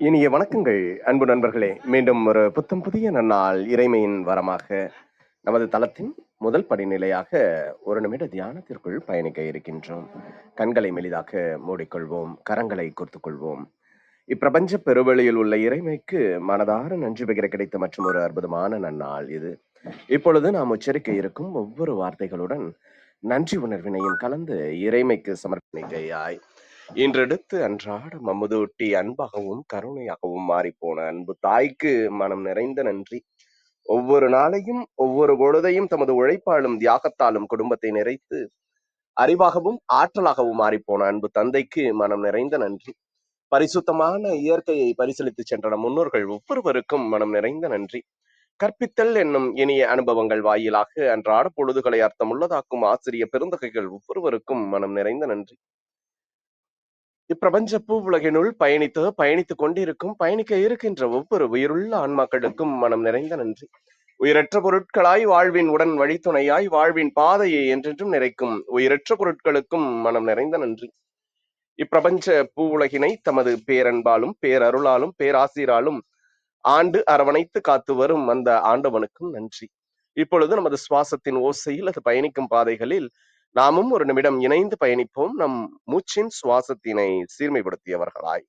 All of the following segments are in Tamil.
இனிய வணக்கங்கள் அன்பு நண்பர்களே. மீண்டும் ஒரு புத்தம் புதிய நன்னாள் இறைமையின் வரமாக நமது தளத்தின் முதல் படிநிலையாக ஒரு நிமிட தியானத்திற்குள் பயணிக்க இருக்கின்றோம். கண்களை மெலிதாக மூடிக்கொள்வோம், கரங்களை கோர்த்துக்கொள்வோம். இப்பிரபஞ்ச பெருவெளியில் உள்ள இறைமைக்கு மனதார நன்றி பகிர கிடைத்த மற்றும் ஒரு அற்புதமான நன்னாள் இது. இப்பொழுது நாம் உச்சரிக்க இருக்கும் ஒவ்வொரு வார்த்தைகளுடன் நன்றி உணர்வினையும் கலந்து இறைமைக்கு சமர்ப்பணிக்கையாய் இன்றெடுத்து அன்றாடம் அமுதூட்டி அன்பாகவும் கருணையாகவும் மாறிப்போன அன்பு தாய்க்கு மனம் நிறைந்த நன்றி. ஒவ்வொரு நாளையும் ஒவ்வொரு பொழுதையும் தமது உழைப்பாலும் தியாகத்தாலும் குடும்பத்தை நிறைத்து அறிவாகவும் ஆற்றலாகவும் மாறிப்போன அன்பு தந்தைக்கு மனம் நிறைந்த நன்றி. பரிசுத்தமான இயற்கையை பரிசீலித்து சென்ற நம் முன்னோர்கள் ஒவ்வொருவருக்கும் மனம் நிறைந்த நன்றி. கற்பித்தல் என்னும் இனிய அனுபவங்கள் வாயிலாக அன்றாட பொழுதுகளை அர்த்தமுள்ளதாக்கும் ஆசிரிய பெருந்தகைகள் ஒவ்வொருவருக்கும் மனம் நிறைந்த நன்றி. இப்பிரபஞ்ச பூ உலகினுள் பயணித்துக் கொண்டிருக்கும் பயணிக்க இருக்கின்ற ஒவ்வொரு உயிருள்ள ஆன்மாக்களுக்கும் மனம் நிறைந்த நன்றி. உயிரற்ற பொருட்களாய் வாழ்வின் உடன் வழித்துணையாய் வாழ்வின் பாதையை என்றென்றும் நிறைக்கும் உயிரற்ற பொருட்களுக்கும் மனம் நிறைந்த நன்றி. இப்பிரபஞ்ச பூ உலகினை தமது பேரன்பாலும் பேரருளாலும் பேராசிராலும் ஆண்டு அரவணைத்து காத்து வரும் அந்த ஆண்டவனுக்கும் நன்றி. இப்பொழுது நமது சுவாசத்தின் ஓசையில் அது பயணிக்கும் பாதைகளில் நாமும் ஒரு நிமிடம் இணைந்து பயணிப்போம், நம் மூச்சின் சுவாசத்தினை சீர்மைப்படுத்தியவர்களாய்.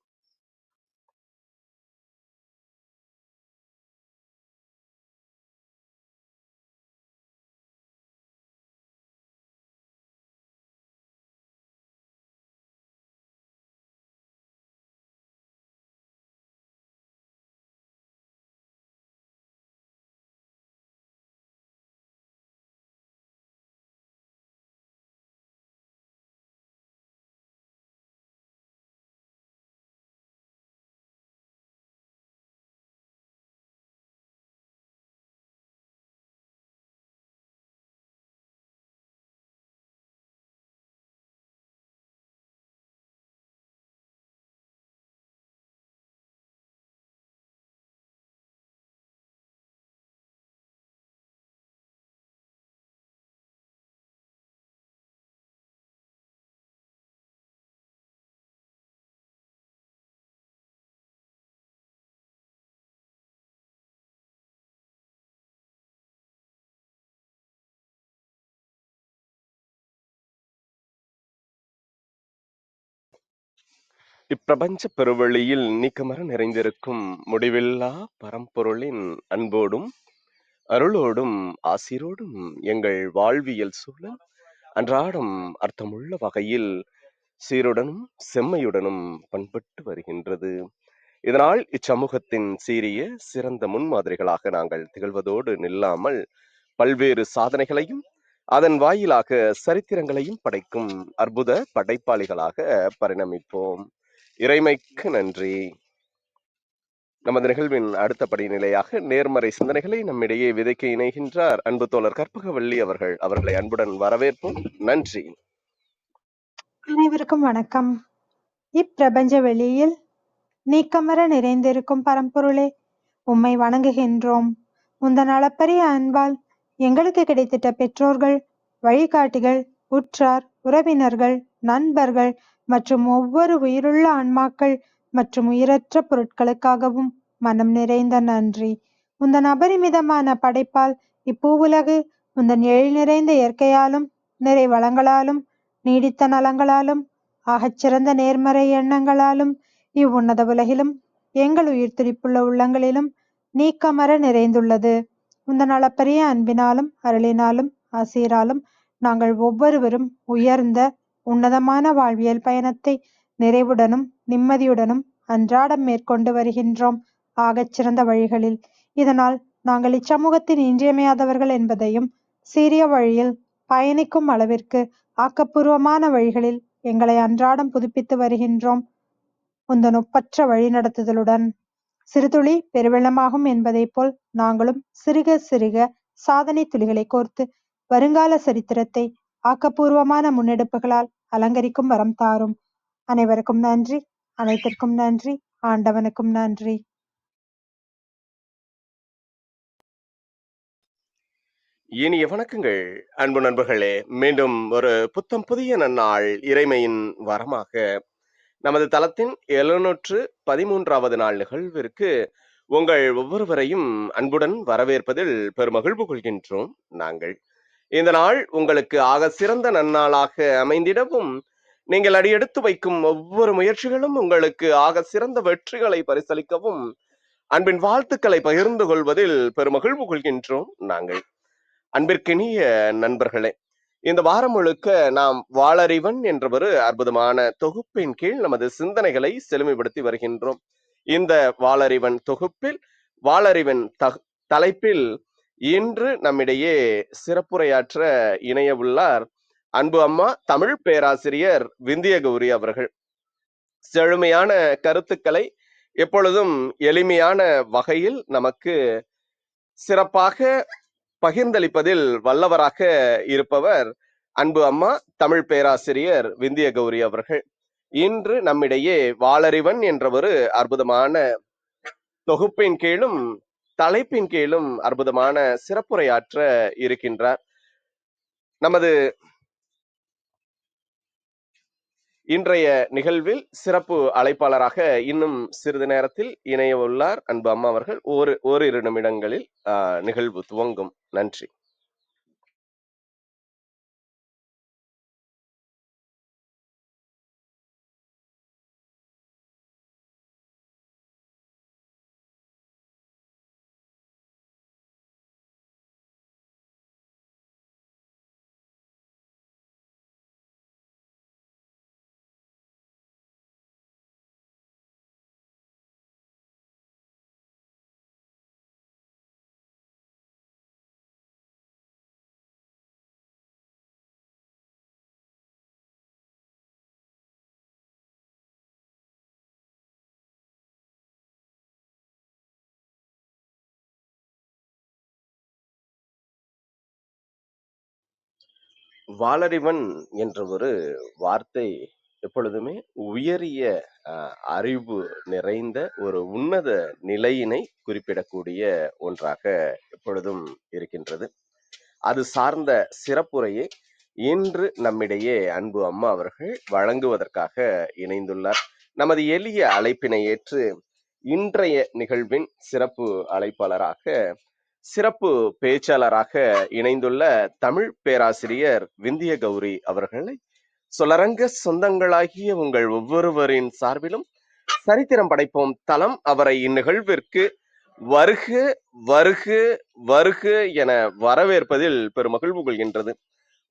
இப்பிரபஞ்ச பெருவெளியில் நீக்கமர நிறைந்திருக்கும் முடிவில்லா பரம்பொருளின் அன்போடும் அருளோடும் ஆசிரோடும் எங்கள் வாழ்வியல் சூழல் அன்றாடம் அர்த்தமுள்ள வகையில் சீருடனும் செம்மையுடனும் பண்பட்டு வருகின்றது. இதனால் இச்சமூகத்தின் சீரிய சிறந்த முன்மாதிரிகளாக நாங்கள் திகழ்வதோடு நில்லாமல் பல்வேறு சாதனைகளையும் அதன் வாயிலாக சரித்திரங்களையும் படைக்கும் அற்புத படைப்பாளிகளாக பரிணமிப்போம். இறைமைக்கு நன்றி. நமது நிகழ்வின் அடுத்த படிநிலையாக நேர்மறை சிந்தனைகளை நம்மிடையே விதைக்க இணைகின்றார் அன்பு தோழர் கற்பகவள்ளி அவர்கள். அவர்களை அன்புடன் வரவேற்போம். நன்றி. அனைவருக்கும் வணக்கம். இப்பிரபஞ்ச வெளியில் நீக்கமர நிறைந்திருக்கும் பரம்பொருளே, உம்மை வணங்குகின்றோம். உந்தன் அளப்பரிய அன்பால் எங்களுக்கு கிடைத்திட்ட பெற்றோர்கள், வழிகாட்டிகள், உற்றார், உறவினர்கள், நண்பர்கள் மற்றும் ஒவ்வொரு உயிருள்ள ஆன்மாக்கள் மற்றும் உயிரற்ற பொருட்களுக்காகவும் மனம் நிறைந்த நன்றி. உந்தன் அபரிமிதமான படைப்பால் இப்பூவுலகு உந்தன் எழில் நிறைந்த இயற்கையாலும் நிறை வளங்களாலும் நீடித்த நலங்களாலும் ஆகச்சிறந்த நேர்மறை எண்ணங்களாலும் இவ்வுன்னத உலகிலும் எங்கள் உயிர் துடிப்புள்ள உள்ளங்களிலும் நீக்கமர நிறைந்துள்ளது. உந்தன் அளப்பரிய அன்பினாலும் அருளினாலும் ஆசீராலும் நாங்கள் ஒவ்வொருவரும் உயர்ந்த உன்னதமான வாழ்வியல் பயணத்தை நிறைவுடனும் நிம்மதியுடனும் அன்றாடம் மேற்கொண்டு வருகின்றோம் ஆகச்சிறந்த வழிகளில். இதனால் நாங்கள் இச்சமூகத்தின் இன்றியமையாதவர்கள் என்பதையும் சீரிய வழியில் பயணிக்கும் அளவிற்கு ஆக்கப்பூர்வமான வழிகளில் எங்களை அன்றாடம் புதுப்பித்து வருகின்றோம். உந்தன் ஒப்பற்ற வழிநடத்துதலுடன் சிறுதுளி பெருவெள்ளமாகும் என்பதைப் போல் நாங்களும் சிறுக சிறுக சாதனை துளிகளை கோர்த்து வருங்கால சரித்திரத்தை ஆக்கப்பூர்வமான முன்னெடுப்புகளால் அலங்கரிக்கும் வரம் தாரும். அனைவருக்கும் நன்றி, அனைத்திற்கும் நன்றி, ஆண்டவனுக்கும் நன்றி. இனிய வணக்கங்கள் அன்பு நண்பர்களே. மீண்டும் ஒரு புத்தம் புதிய நன்னாள் இறைமையின் வரமாக நமது தளத்தின் 713வது நாள் நிகழ்விற்கு உங்கள் ஒவ்வொருவரையும் அன்புடன் வரவேற்பதில் பெருமகிழ்வு கொள்கின்றோம் நாங்கள். இந்த நாள் உங்களுக்கு ஆக சிறந்த நன்னாளாக அமைந்திடவும், நீங்கள் அடியெடுத்து வைக்கும் ஒவ்வொரு முயற்சிகளும் உங்களுக்கு ஆக சிறந்த வெற்றிகளை பரிசளிக்கவும் அன்பின் வாழ்த்துக்களை பகிர்ந்து கொள்வதில் பெருமகிழ்வு கொள்கின்றோம் நாங்கள். அன்பிற்கினிய நண்பர்களே, இந்த வாரம் முழுக்க நாம் வாளறிவன் என்ற ஒரு அற்புதமான தொகுப்பின் கீழ் நமது சிந்தனைகளை செழுமைப்படுத்தி வருகின்றோம். இந்த வாளறிவன் தொகுப்பில் வாளறிவன் தலைப்பில் இன்று நம்மிடையே சிறப்புரையாற்ற இணைய உள்ளார் அன்பு அம்மா தமிழ் பேராசிரியர் விந்திய கௌரி அவர்கள். செழுமையான கருத்துக்களை எப்பொழுதும் எளிமையான வகையில் நமக்கு சிறப்பாக பகிர்ந்தளிப்பதில் வல்லவராக இருப்பவர் அன்பு அம்மா தமிழ் பேராசிரியர் விந்திய கௌரி அவர்கள். இன்று நம்மிடையே வாளறிவன் என்ற ஒரு அற்புதமான தொகுப்பின் கீழும் தலைப்பின் கீழும் அற்புதமான சிறப்புரையாற்ற இருக்கின்றார். நமது இன்றைய நிகழ்வில் சிறப்பு அழைப்பாளராக இன்னும் சிறிது நேரத்தில் இணைய உள்ளார் அன்பு அம்மா அவர்கள். ஓரிரு நிமிடங்களில் நிகழ்வு துவங்கும். நன்றி. வாளறிவன் என்ற ஒரு வார்த்தை எப்பொழுதுமே உயரிய அறிவு நிறைந்த ஒரு உன்னத நிலையினை குறிப்பிடக்கூடிய ஒன்றாக எப்பொழுதும் இருக்கின்றது. அது சார்ந்த சிறப்புரையை இன்று நம்மிடையே அன்பு அம்மா அவர்கள் வழங்குவதற்காக இணைந்துள்ளார். நமது எளிய அழைப்பினை ஏற்று இன்றைய நிகழ்வின் சிறப்பு அழைப்பாளராக சிறப்பு பேச்சாளராக இணைந்துள்ள தமிழ் பேராசிரியர் விந்திய கௌரி அவர்களை சொலரங்க சொந்தங்களாகிய உங்கள் ஒவ்வொருவரின் சார்பிலும் சரித்திரம் படைப்போம் தளம் அவரை இந்நிகழ்விற்கு வருக வருக வருக என வரவேற்பதில் பெருமகிழ்வு கொள்கின்றது.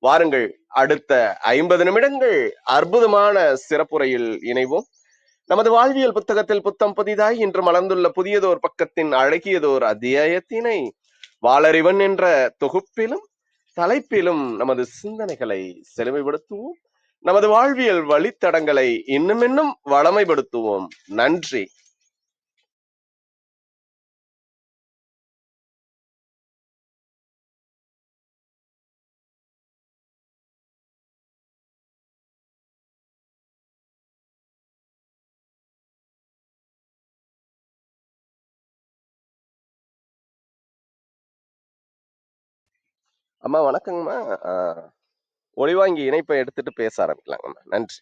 வாருங்கள், அடுத்த 50 நிமிடங்கள் அற்புதமான சிறப்புரையில் இணைவோம். நமது வாழ்வியல் புத்தகத்தில் புத்தம் புதிதாய் இன்று மலர்ந்துள்ள புதியதோர் பக்கத்தின் அழகியதோர் அத்தியாயத்தினை வாளறிவன் என்ற தொகுப்பிலும் தலைப்பிலும் நமது சிந்தனைகளை செழுமைப்படுத்துவோம். நமது வாழ்வியல் வழித்தடங்களை இன்னும் வளமைப்படுத்துவோம். நன்றி. அம்மா வணக்கங்கம்மா. ஒளிவாங்கி இணைப்பை எடுத்துட்டு பேச ஆரம்பிக்கலாங்கம்மா. நன்றி.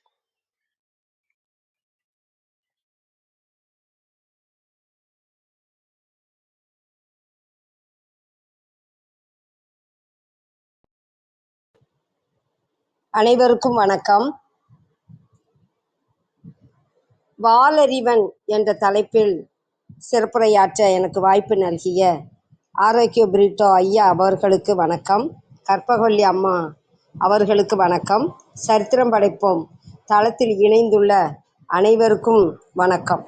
அனைவருக்கும் வணக்கம். வாளறிவன் என்ற தலைப்பில் சிறப்புரையாற்ற எனக்கு வாய்ப்பு நல்கிய ஆரோக்கிய பிரிட்டோ ஐயா அவர்களுக்கு வணக்கம். கற்பகவல்லி அம்மா அவர்களுக்கு வணக்கம். சரித்திரம் படைப்போம் தளத்தில் இணைந்துள்ள அனைவருக்கும் வணக்கம்.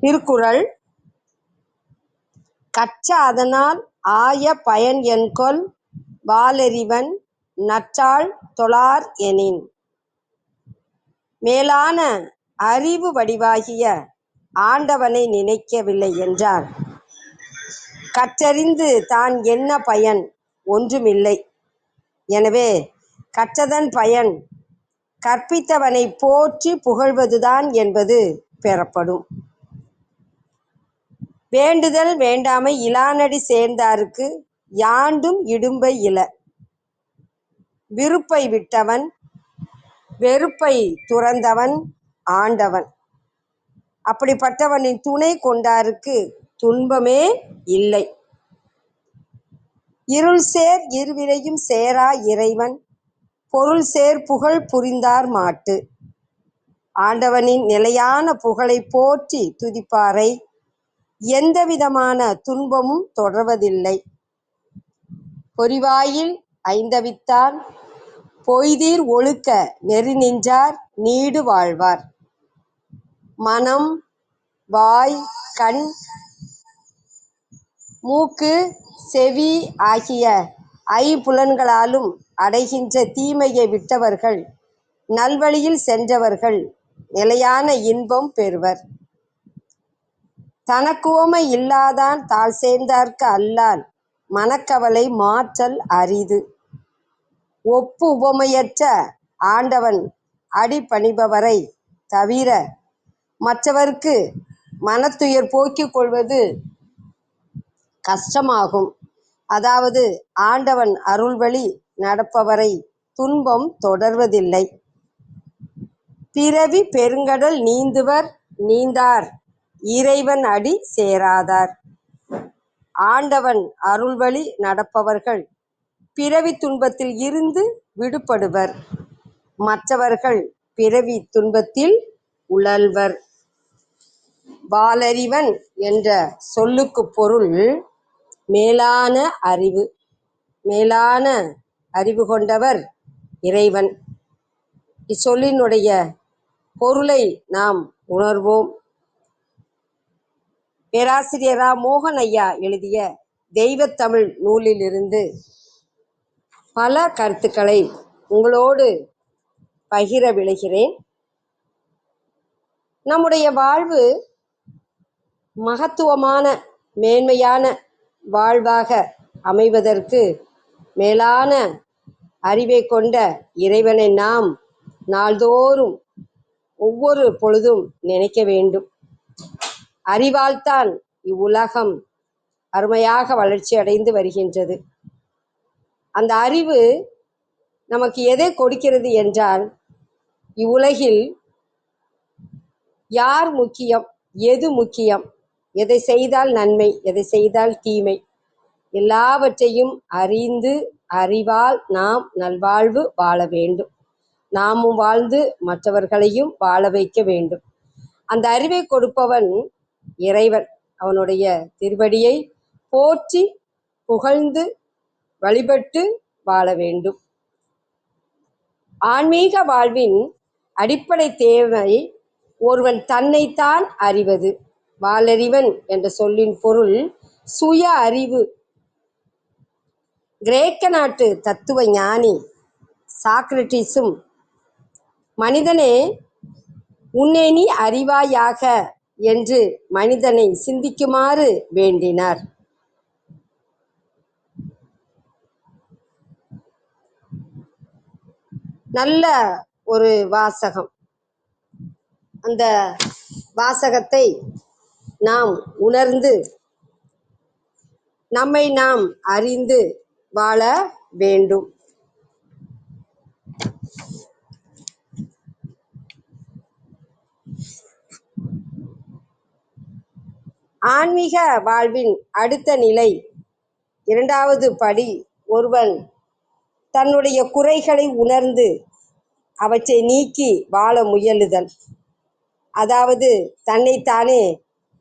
திருக்குறள். கற்ற அதனால் ஆய பயன் என்கொல் வாளறிவன் நற்றாள் தொழார் எனின். மேலான அறிவு வடிவாகிய ஆண்டவனை நினைக்கவில்லை என்றால் கற்றறிந்து தான் என்ன பயன்? ஒன்றுமில்லை. எனவே கற்றதன் பயன் கற்பித்தவனை போற்றி புகழ்வதுதான் என்பது பெறப்படும். வேண்டுதல் வேண்டாமை இலானடி சேர்ந்தாருக்கு யாண்டும் இடும்பை இல. விருப்பை விட்டவன் வெறுப்பை துறந்தவன் ஆண்டவன். அப்படிப்பட்டவனின் துணை கொண்டாருக்கு துன்பமே இல்லை. இருள் சேர் இருவினையும் சேரா இறைவன் பொருள் சேர் புகழ் புரிந்தார் மாட்டு. ஆண்டவனின் நிலையான புகழை போற்றி துதிப்பாரை எந்தவிதமான துன்பமும் தொடர்வதில்லை. பொறிவாயில் ஐந்தவித்தான் பொய்தீர் ஒழுக்க நெறி நின்றார் நீடு வாழ்வார். மனம் வாய் கண் மூக்கு செவி ஆகிய ஐம்புலன்களாலும் அடைகின்ற தீமையை விட்டவர்கள் நல்வழியில் சென்றவர்கள் நிலையான இன்பம் பெறுவர். தனக்குவமை இல்லாதான் தாழ் சேர்ந்தார்க்கு அல்லால் மனக்கவலை மாற்றல் அரிது. ஒப்பு உவமையற்ற ஆண்டவன் அடிபணிபவரை தவிர மற்றவர்க்கு மனத்துயர் போக்கிக் கொள்வது கஷ்டமாகும். அதாவது ஆண்டவன் அருள்வழி நடப்பவரை துன்பம் தொடர்வதில்லை. பிறவி பெருங்கடல் நீந்துவர் நீந்தார் இறைவன் அடி சேராதார். ஆண்டவன் அருள்வழி நடப்பவர்கள் பிறவி துன்பத்தில் இருந்து விடுபடுவர். மற்றவர்கள் பிறவி துன்பத்தில் உழல்வர். வாலறிவன் என்ற சொல்லுக்கு பொருள் மேலான அறிவு. மேலான அறிவு கொண்டவர் இறைவன். இச்சொல்லினுடைய பொருளை நாம் உணர்வோம். பேராசிரியர் ரா. மோகன் ஐயா எழுதிய தெய்வத்தமிழ் நூலிலிருந்து பல கருத்துக்களை உங்களோடு பகிர விளைகிறேன். நம்முடைய வாழ்வு மகத்துவமான மேன்மையான வாழ்வாக அமைவதற்கு மேலான அறிவை கொண்ட இறைவனை நாம் நாள்தோறும் ஒவ்வொரு பொழுதும் நினைக்க வேண்டும். அறிவால்தான் இவ்வுலகம் அருமையாக வளர்ச்சி அடைந்து வருகின்றது. அந்த அறிவு நமக்கு எதை கொடுக்கிறது என்றால், இவ்வுலகில் யார் முக்கியம், எது முக்கியம், எதை செய்தால் நன்மை, எதை செய்தால் தீமை, எல்லாவற்றையும் அறிந்து அறிவால் நாம் நல்வாழ்வு வாழ வேண்டும். நாமும் வாழ்ந்து மற்றவர்களையும் வாழ வைக்க வேண்டும். அந்த அறிவை கொடுப்பவன் இறைவன். அவனுடைய திருவடியை போற்றி புகழ்ந்து வழிபட்டு வாழ வேண்டும். ஆன்மீக வாழ்வின் அடிப்படை தேவை ஒருவன் தன்னைத்தான் அறிவது. வாலறிவன் என்ற சொல்லின் பொருள் சுய அறிவு. கிரேக்க நாட்டு தத்துவ ஞானி சாக்ரட்டிஸும் மனிதனே உன்னை நீ அறிவாயாக என்று மனிதனை சிந்திக்குமாறு வேண்டினார். நல்ல ஒரு வாசகம். அந்த வாசகத்தை நாம் உணர்ந்து நம்மை நாம் அறிந்து வாழ வேண்டும். ஆன்மீக வாழ்வின் அடுத்த நிலை, இரண்டாவது படி, ஒருவன் தன்னுடைய குறைகளை உணர்ந்து அவற்றை நீக்கி வாழ முயலுதல். அதாவது தன்னைத்தானே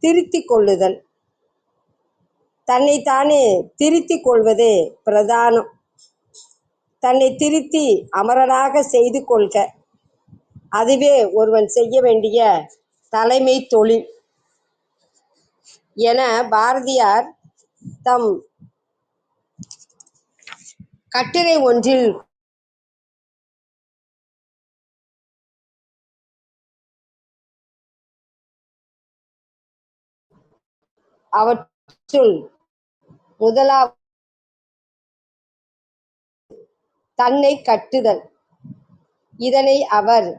திருத்திக் கொள்ளுதல். தன்னைத்தானே திருத்திக் கொள்வதே பிரதானம். தன்னை திருத்தி அமரராக செய்து கொள்க. அதுவே ஒருவன் செய்ய வேண்டிய தலைமை தொழில் என பாரதியார் தம் கட்டுரை ஒன்றில் அவற்றுள் முதலாவது தன்னை கட்டுதல். இதனை அவர்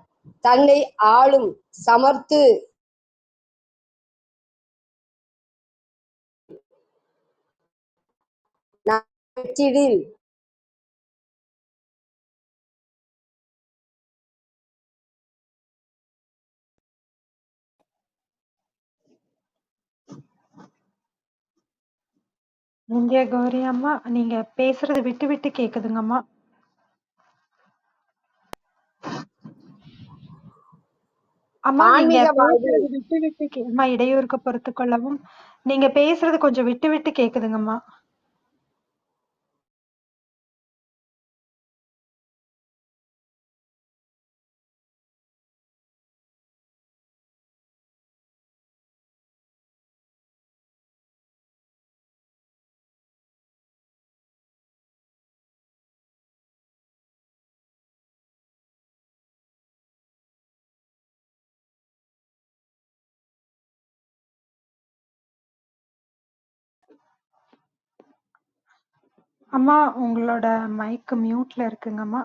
தன்னை ஆளும் சமர்த்து இந்திய கௌரி அம்மா, நீங்க பேசுறது விட்டு விட்டு கேக்குதுங்கம்மா. அம்மா நீங்க ஆன்மீக வாழ்வில் பேசுறது விட்டு விட்டு அம்மா இடையூறுக்கு பொறுத்துக் கொள்ளவும். நீங்க பேசுறது கொஞ்சம் விட்டு விட்டு கேக்குதுங்கம்மா. அம்மா உங்களோட மைக் மியூட்ல இருக்குங்கம்மா.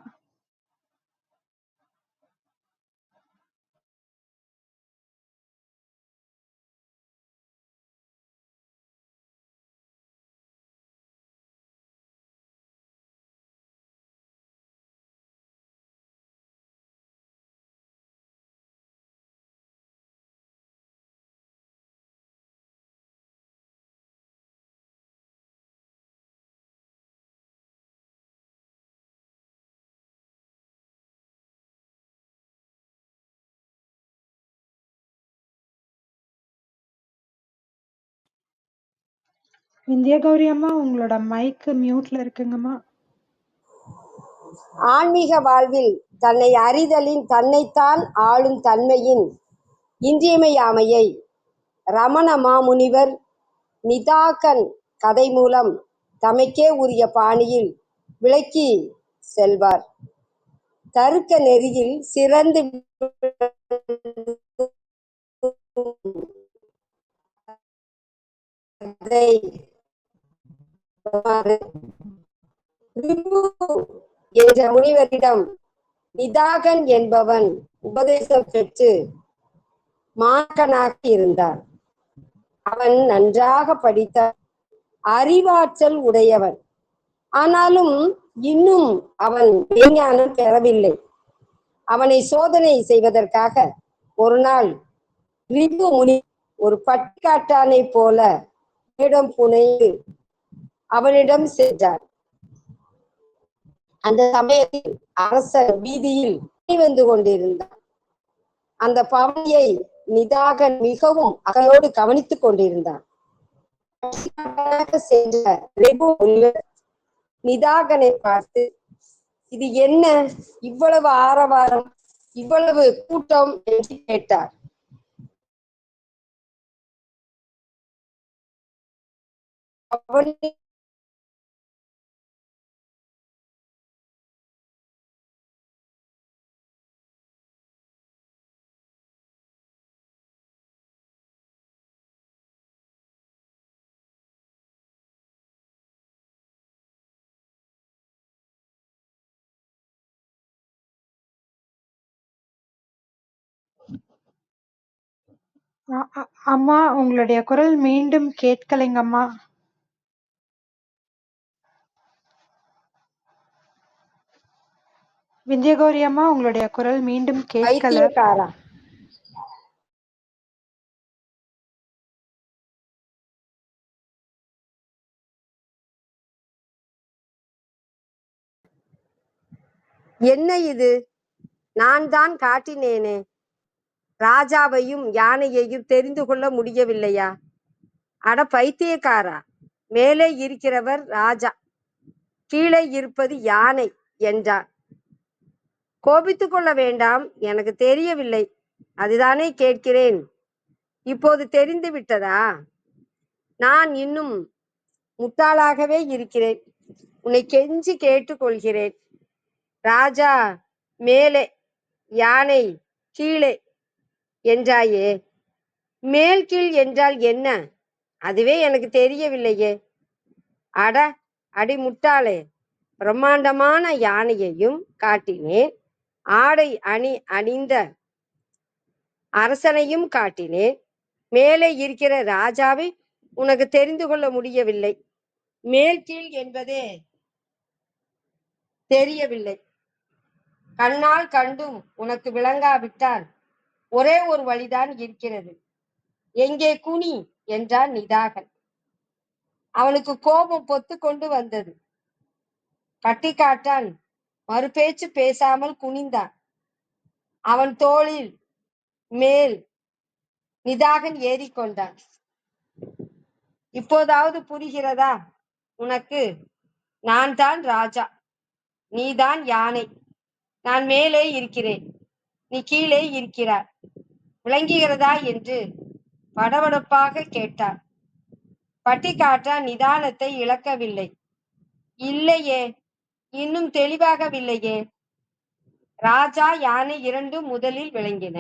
இந்திய கௌரி அம்மா உங்களோட மைக் மியூட்ல இருக்குங்கம்மா. ஆன்மீக வாழ்வில் தன்னை அறிதலின் தன்னைத்தான் ஆளும் தன்மையின் இன்றியமையாமையை ரமண மாமுனிவர் நிதாகன் கதை மூலம் தமக்கே உரிய பாணியில் விளக்கி செல்வார். தருக்க நெறியில் சிறந்து ரிபு என்ற முனிவரிடம் நிதாகன் என்பவன் உபதேசம் பெற்று மாணக்கனாக இருந்தான். அவன் நன்றாக படித்த அறிவாற்றல் உடையவன். ஆனாலும் இன்னும் அவன் மெய்ஞானம் பெறவில்லை. அவனை சோதனை செய்வதற்காக ஒரு நாள் ரிபு முனி ஒரு பட்டிக்காட்டானை போல வேடம் புனைந்து அவனிடம் சென்றார். அந்த சமயத்தில் அரசர் வீதியில் வந்து கொண்டிருந்தார். அந்த பவனியை நிதாகன் மிகவும் அகலோடு கவனித்துக் கொண்டிருந்தான். சென்ற ரிபு முனிவர் நிதாகனை பார்த்து, இது என்ன இவ்வளவு ஆரவாரம், இவ்வளவு கூட்டம் என்று கேட்டார். அம்மா உங்களுடைய குரல் மீண்டும் கேட்கலைங்கம்மா. விந்திய கௌரி அம்மா உங்களுடைய குரல் மீண்டும் கேட்கல. பைத்தியக்காரா, என்ன இது? நான் தான் காட்டினேனே, ராஜாவையும் யானையையும் தெரிந்து கொள்ள முடியவில்லையா? அட பைத்தியக்காரா, மேலே இருக்கிறவர் ராஜா, கீழே இருப்பது யானை என்றார். கோபித்துக் கொள்ள வேண்டாம், எனக்கு தெரியவில்லை, அதுதானே கேட்கிறேன். இப்போது தெரிந்து விட்டதா? நான் இன்னும் முட்டாளாகவே இருக்கிறேன். உன்னை கெஞ்சி கேட்டுக் கொள்கிறேன். ராஜா மேலே, யானை கீழே என்றாயே, மேல் கீழ் என்றால் என்ன? அதுவே எனக்கு தெரியவில்லையே. அட அடி முட்டாளே, பிரம்மாண்டமான யானையையும் காட்டினேன், ஆடை அணிந்த அரசனையும் காட்டினேன். மேலே இருக்கிற ராஜாவை உனக்கு தெரிந்து கொள்ள முடியவில்லை. மேல் கீழ் என்பதே தெரியவில்லை. கண்ணால் கண்டும் உனக்கு விளங்காவிட்டால் ஒரே ஒரு வழிதான் இருக்கிறது. எங்கே குனி என்றான் நிதாகன். அவனுக்கு கோபம் பொத்து கொண்டு வந்தது. பட்டிக்காட்டான் மறுபேச்சு பேசாமல் குனிந்தான். அவன் தோளில் மேல் நிதாகன் ஏறிக்கொண்டான். இப்போதாவது புரிகிறதா உனக்கு? நான் தான் ராஜா, நீதான் யானை. நான் மேலே இருக்கிறேன், நீ கீழே இருக்கிறாய். விளங்குகிறதா என்று படபடப்பாக கேட்டார். பட்டிக்காட்டான் நிதானத்தை இழக்கவில்லை. இல்லையே, இன்னும் தெளிவாகவில்லையே. ராஜா யானை இரண்டும் முதலில் விளங்கின.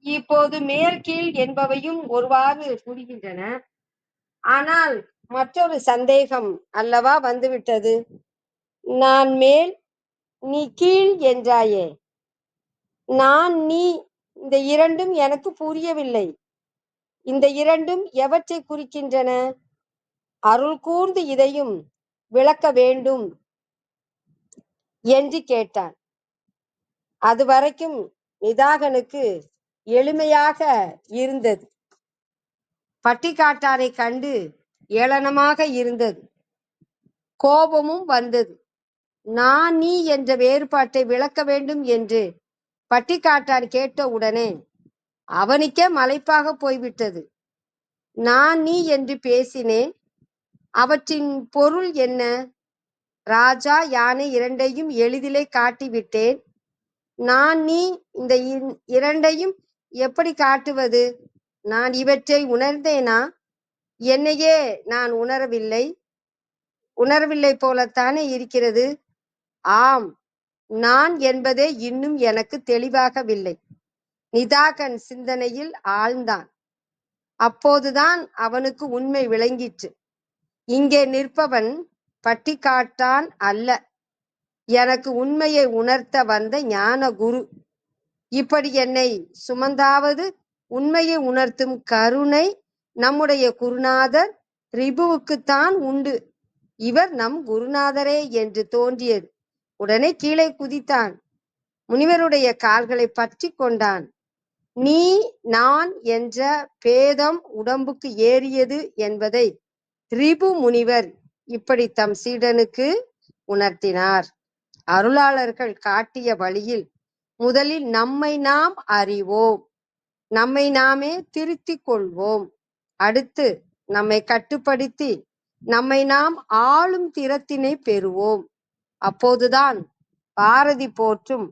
இப்போது மேல் கீழ் என்பவையும் ஒருவாறு புரிகின்றன. ஆனால் மற்றொரு சந்தேகம் அல்லவா வந்துவிட்டது. நான் மேல், நீ கீழ் என்றாயே. நான், நீ, இந்த இரண்டும் எனக்கு புரியவில்லை. இந்த இரண்டும் எவற்றை குறிக்கின்றன? அருள் கூர்ந்து இதையும் விளக்க வேண்டும் என்று கேட்டான். அதுவரைக்கும் நிதாகனுக்கு எளிமையாக இருந்தது. பட்டிக்காட்டாரை கண்டு ஏளனமாக இருந்தது. கோபமும் வந்தது. நான், நீ என்ற வேறுபாட்டை விளக்க வேண்டும் என்று பட்டிக்காட்டான் கேட்ட உடனே அவனுக்கே மலைப்பாக போய்விட்டது. நான், நீ என்று பேசினேன், அவற்றின் பொருள் என்ன? ராஜா யானை இரண்டையும் எளிதிலே காட்டிவிட்டேன். நான், நீ, இந்த இரண்டையும் எப்படி காட்டுவது? நான் இவற்றை உணர்ந்தேனா? என்னையே நான் உணரவில்லை போலத்தானே இருக்கிறது. ஆம், நான் என்பதே இன்னும் எனக்கு தெளிவாகவில்லை. நிதாகன் சிந்தனையில் ஆழ்ந்தான். அப்போதுதான் அவனுக்கு உண்மை விளங்கிற்று. இங்கே நிற்பவன் பட்டிக்காட்டான் அல்ல, எனக்கு உண்மையை உணர்த்த வந்த ஞான குரு. இப்படி என்னை சுமந்தாவது உண்மையை உணர்த்தும் கருணை நம்முடைய குருநாதர் ரிபுவுக்குத்தான் உண்டு. இவர் நம் குருநாதரே என்று தோன்றியது. உடனே கீழே குதித்தான். முனிவருடைய கால்களை பற்றி கொண்டான். நீ, நான் என்ற பேதம் உடம்புக்கு ஏறியது என்பதை ரிபு முனிவர் இப்படி தம் சீடனுக்கு உணர்த்தினார். அருளாளர்கள் காட்டிய வழியில் முதலில் நம்மை நாம் அறிவோம், நம்மை நாமே திருத்திக் கொள்வோம். அடுத்து நம்மை கட்டுப்படுத்தி நம்மை நாம் ஆளும் திறத்தினை பெறுவோம். அப்போதுதான் பாரதி போற்றும்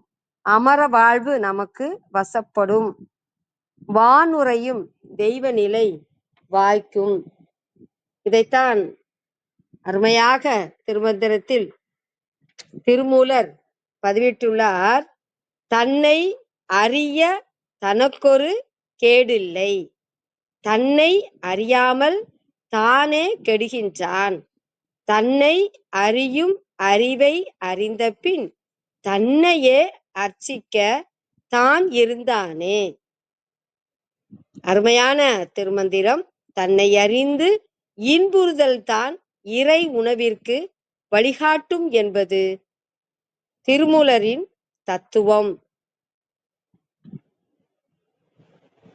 அமர வாழ்வு நமக்கு வசப்படும், வானுரையும் தெய்வ நிலை வாய்க்கும். இதைத்தான் அருமையாக திருமந்திரத்தில் திருமூலர் பதிவிட்டுள்ளார். தன்னை அறிய தனக்கொரு கேடில்லை, தன்னை அறியாமல் தானே கெடுகின்றான். தன்னை அறியும் அறிவை அறிந்த பின் தன்னையே அர்ச்சிக்க தான் இருந்தானே. அருமையான திருமந்திரம். தன்னை அறிந்து இன்புறுதல் தான் இறை உணவிற்கு வழிகாட்டும் என்பது திருமூலரின் தத்துவம்.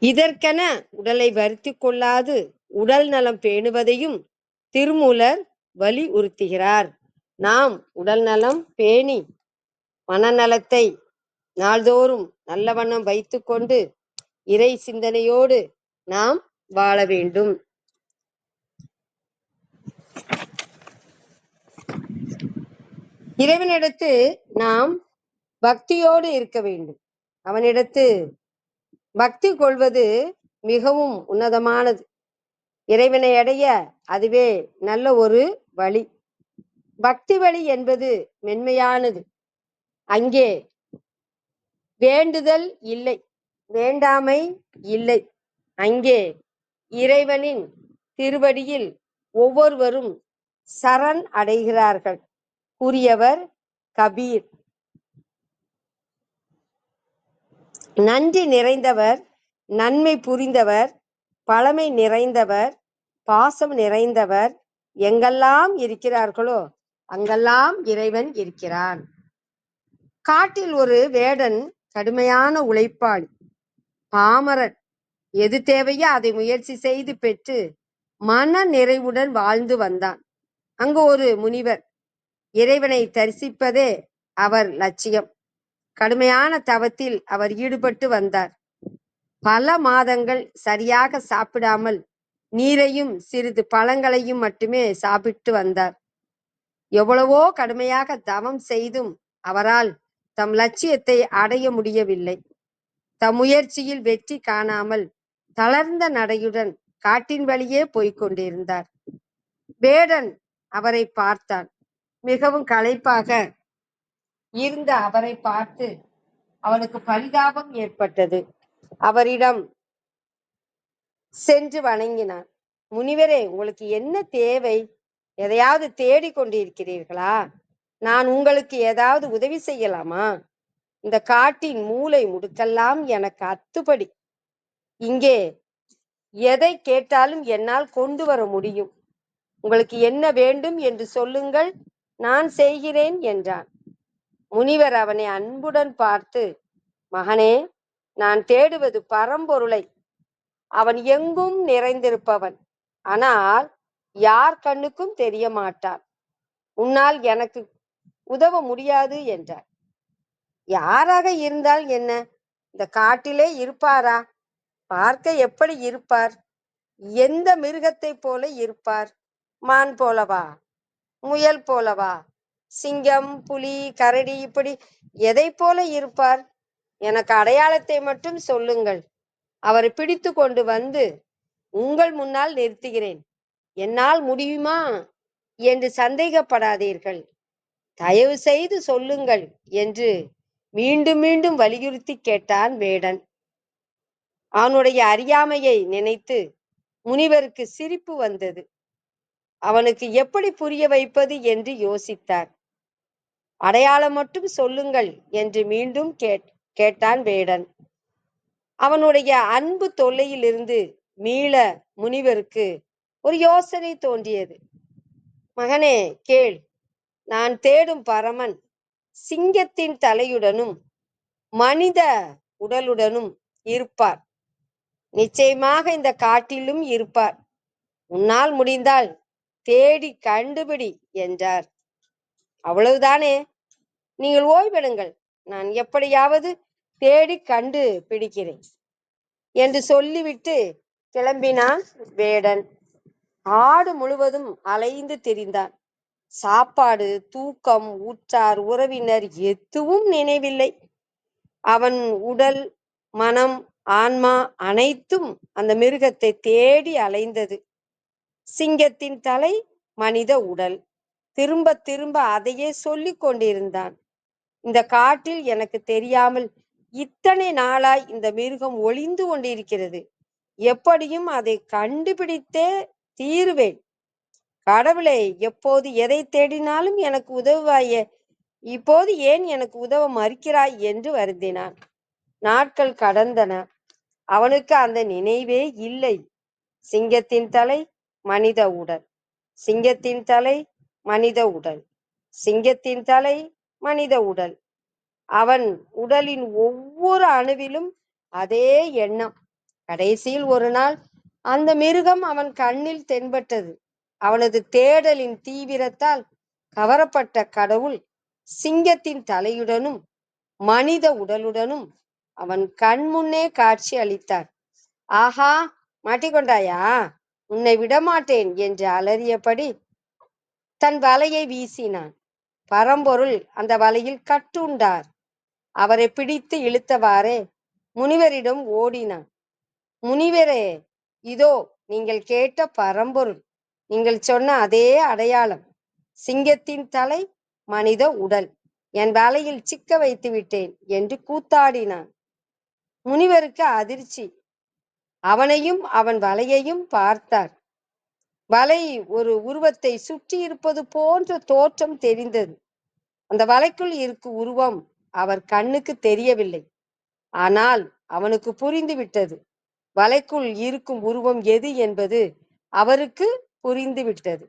இதற்கென உடலை வருத்தி கொள்ளாது உடல் நலம் பேணுவதையும் திருமூலர் வலியுறுத்துகிறார். நாம் உடல் நலம் பேணி மனநலத்தை நாள்தோறும் நல்ல வண்ணம் வைத்துக் கொண்டு இறை சிந்தனையோடு நாம் வாழ வேண்டும். இறைவனிடத்து நாம் பக்தியோடு இருக்க வேண்டும். அவனிடத்து பக்தி கொள்வது மிகவும் உன்னதமானது. இறைவனை அடைய அதுவே நல்ல ஒரு வழி. பக்தி வழி என்பது மென்மையானது. அங்கே வேண்டுதல் இல்லை, வேண்டாமை இல்லை. அங்கே இறைவனின் திருவடியில் ஒவ்வொருவரும் சரண் அடைகிறார்கள். கூறியவர் கபீர். நன்றி நிறைந்தவர், நன்மை புரிந்தவர், பழமை நிறைந்தவர், பாசம் நிறைந்தவர் எங்கெல்லாம் இருக்கிறார்களோ அங்கெல்லாம் இறைவன் இருக்கிறான். காட்டில் ஒரு வேடன் கடுமையான உழைப்பாளி, பாமரன். எது தேவையோ அதை முயற்சி செய்து பெற்று மன நிறைவுடன் வாழ்ந்து வந்தான். அங்கு ஒரு முனிவர். இறைவனை தரிசிப்பதே அவர் லட்சியம். கடுமையான தவத்தில் அவர் ஈடுபட்டு வந்தார். பல மாதங்கள் சரியாக சாப்பிடாமல் நீரையும் சிறிது பழங்களையும் மட்டுமே சாப்பிட்டு வந்தார். எவ்வளவோ கடுமையாக தவம் செய்தும் அவரால் தம் லட்சியத்தை அடைய முடியவில்லை. தம் முயற்சியில் வெற்றி காணாமல் தளர்ந்த நடையுடன் காட்டின் வழியே போய்க் கொண்டிருந்தார். வேடன் அவரை பார்த்தான். மிகவும் களைப்பாக இருந்த அவரை பார்த்து அவனுக்கு பரிதாபம் ஏற்பட்டது. அவரிடம் சென்று வணங்கினான். முனிவரே, உங்களுக்கு என்ன தேவை? எதையாவது தேடிக் கொண்டிருக்கிறீர்களா? நான் உங்களுக்கு ஏதாவது உதவி செய்யலாமா? இந்த காட்டின் மூலை முடுக்கெல்லாம் எனக்கு அத்துப்படி. இங்கே எதை கேட்டாலும் என்னால் கொண்டு வர முடியும். உங்களுக்கு என்ன வேண்டும் என்று சொல்லுங்கள், நான் செய்கிறேன் என்றான். முனிவர் அவனை அன்புடன் பார்த்து, மகனே, நான் தேடுவது பரம்பொருளை. அவன் எங்கும் நிறைந்திருப்பவன். ஆனால் யார் கண்ணுக்கும் தெரிய மாட்டான். உன்னால் எனக்கு உதவ முடியாது என்றார். யாராக இருந்தால் என்ன? இந்த காட்டிலே இருப்பாரா? பார்க்க எப்படி இருப்பார்? எந்த மிருகத்தை போல இருப்பார்? மான் போலவா? முயல் போலவா? சிங்கம், புலி, கரடி, இப்படி எதை போல இருப்பார்? எனக்கு அடையாளத்தை மட்டும் சொல்லுங்கள். அவரை பிடித்து கொண்டு வந்து உங்கள் முன்னால் நிறுத்துகிறேன். என்னால் முடியுமா என்று சந்தேகப்படாதீர்கள். தயவு செய்து சொல்லுங்கள் என்று மீண்டும் மீண்டும் வலியுறுத்தி கேட்டான் வேடன். அவனுடைய அறியாமையை நினைத்து முனிவருக்கு சிரிப்பு வந்தது. அவனுக்கு எப்படி புரிய வைப்பது என்று யோசித்தார். அடையாளம் மட்டும் சொல்லுங்கள் என்று மீண்டும் கேட்டான் வேடன். அவனுடைய அன்பு தொல்லையிலிருந்து மீள முனிவருக்கு ஒரு யோசனை தோன்றியது. மகனே, கேள். நான் தேடும் பரமன் சிங்கத்தின் தலையுடனும் மனித உடலுடனும் இருப்பார். நிச்சயமாக இந்த காட்டிலும் இருப்பார். உன்னால் முடிந்தால் தேடி கண்டுபிடி என்றார். அவ்வளவுதானே? நீங்கள் ஓய்வெடுங்கள், நான் எப்படியாவது தேடி கண்டு பிடிக்கிறேன் என்று சொல்லிவிட்டு கிளம்பினான் வேடன். ஆடு முழுவதும் அலைந்து திரிந்தான். சாப்பாடு, தூக்கம், உற்றார், உறவினர் எதுவும் நினைவில்லை. அவன் உடல், மனம், ஆன்மா அனைத்தும் அந்த மிருகத்தை தேடி அலைந்தது. சிங்கத்தின் தலை, மனித உடல். திரும்ப திரும்ப அதையே சொல்லிக் கொண்டிருந்தான். இந்த காட்டில் எனக்கு தெரியாமல் இத்தனை நாளாய் இந்த மிருகம் ஒளிந்து கொண்டிருக்கிறது. எப்படியும் அதை கண்டுபிடித்தே தீருவேன். கடவுளே, எப்போது எதை தேடினாலும் எனக்கு உதவுவாயே, இப்போது ஏன் எனக்கு உதவ மறுக்கிறாய் என்று வருந்தினான். நாட்கள் கடந்தன. அவனுக்கு அந்த நினைவே இல்லை. சிங்கத்தின் தலை, மனித உடல். சிங்கத்தின் தலை, மனித உடல். சிங்கத்தின் தலை, மனித உடல். அவன் உடலின் ஒவ்வொரு அணுவிலும் அதே எண்ணம். கடைசியில் ஒரு நாள் அந்த மிருகம் அவன் கண்ணில் தென்பட்டது. அவனது தேடலின் தீவிரத்தால் கவரப்பட்ட கடவுள் சிங்கத்தின் தலையுடனும் மனித உடலுடனும் அவன் கண் முன்னே காட்சி அளித்தார். ஆஹா, மாட்டிக்கொண்டாயா? உன்னை விடமாட்டேன் என்று அலறியபடி தன் வலையை வீசினான். பரம்பொருள் அந்த வலையில் கட்டுண்டார். அவரை பிடித்து இழுத்தவாறே முனிவரிடம் ஓடினான். முனிவரே, இதோ நீங்கள் கேட்ட பரம்பொருள். நீங்கள் சொன்ன அதே அடையாளம். சிங்கத்தின் தலை, மனித உடல். என் வலையில் சிக்க வைத்து விட்டேன் என்று கூத்தாடினான். முனிவருக்கு அதிர்ச்சி. அவனையும் அவன் வலையையும் பார்த்தார். வலை ஒரு உருவத்தை சுற்றி இருப்பது போன்ற தோற்றம் தெரிந்தது. அந்த வலைக்குள் இருக்கும் உருவம் அவர் கண்ணுக்கு தெரியவில்லை. ஆனால் அவனுக்கு புரிந்து விட்டது. வலைக்குள் இருக்கும் உருவம் எது என்பது அவருக்கு புரிந்து விட்டது.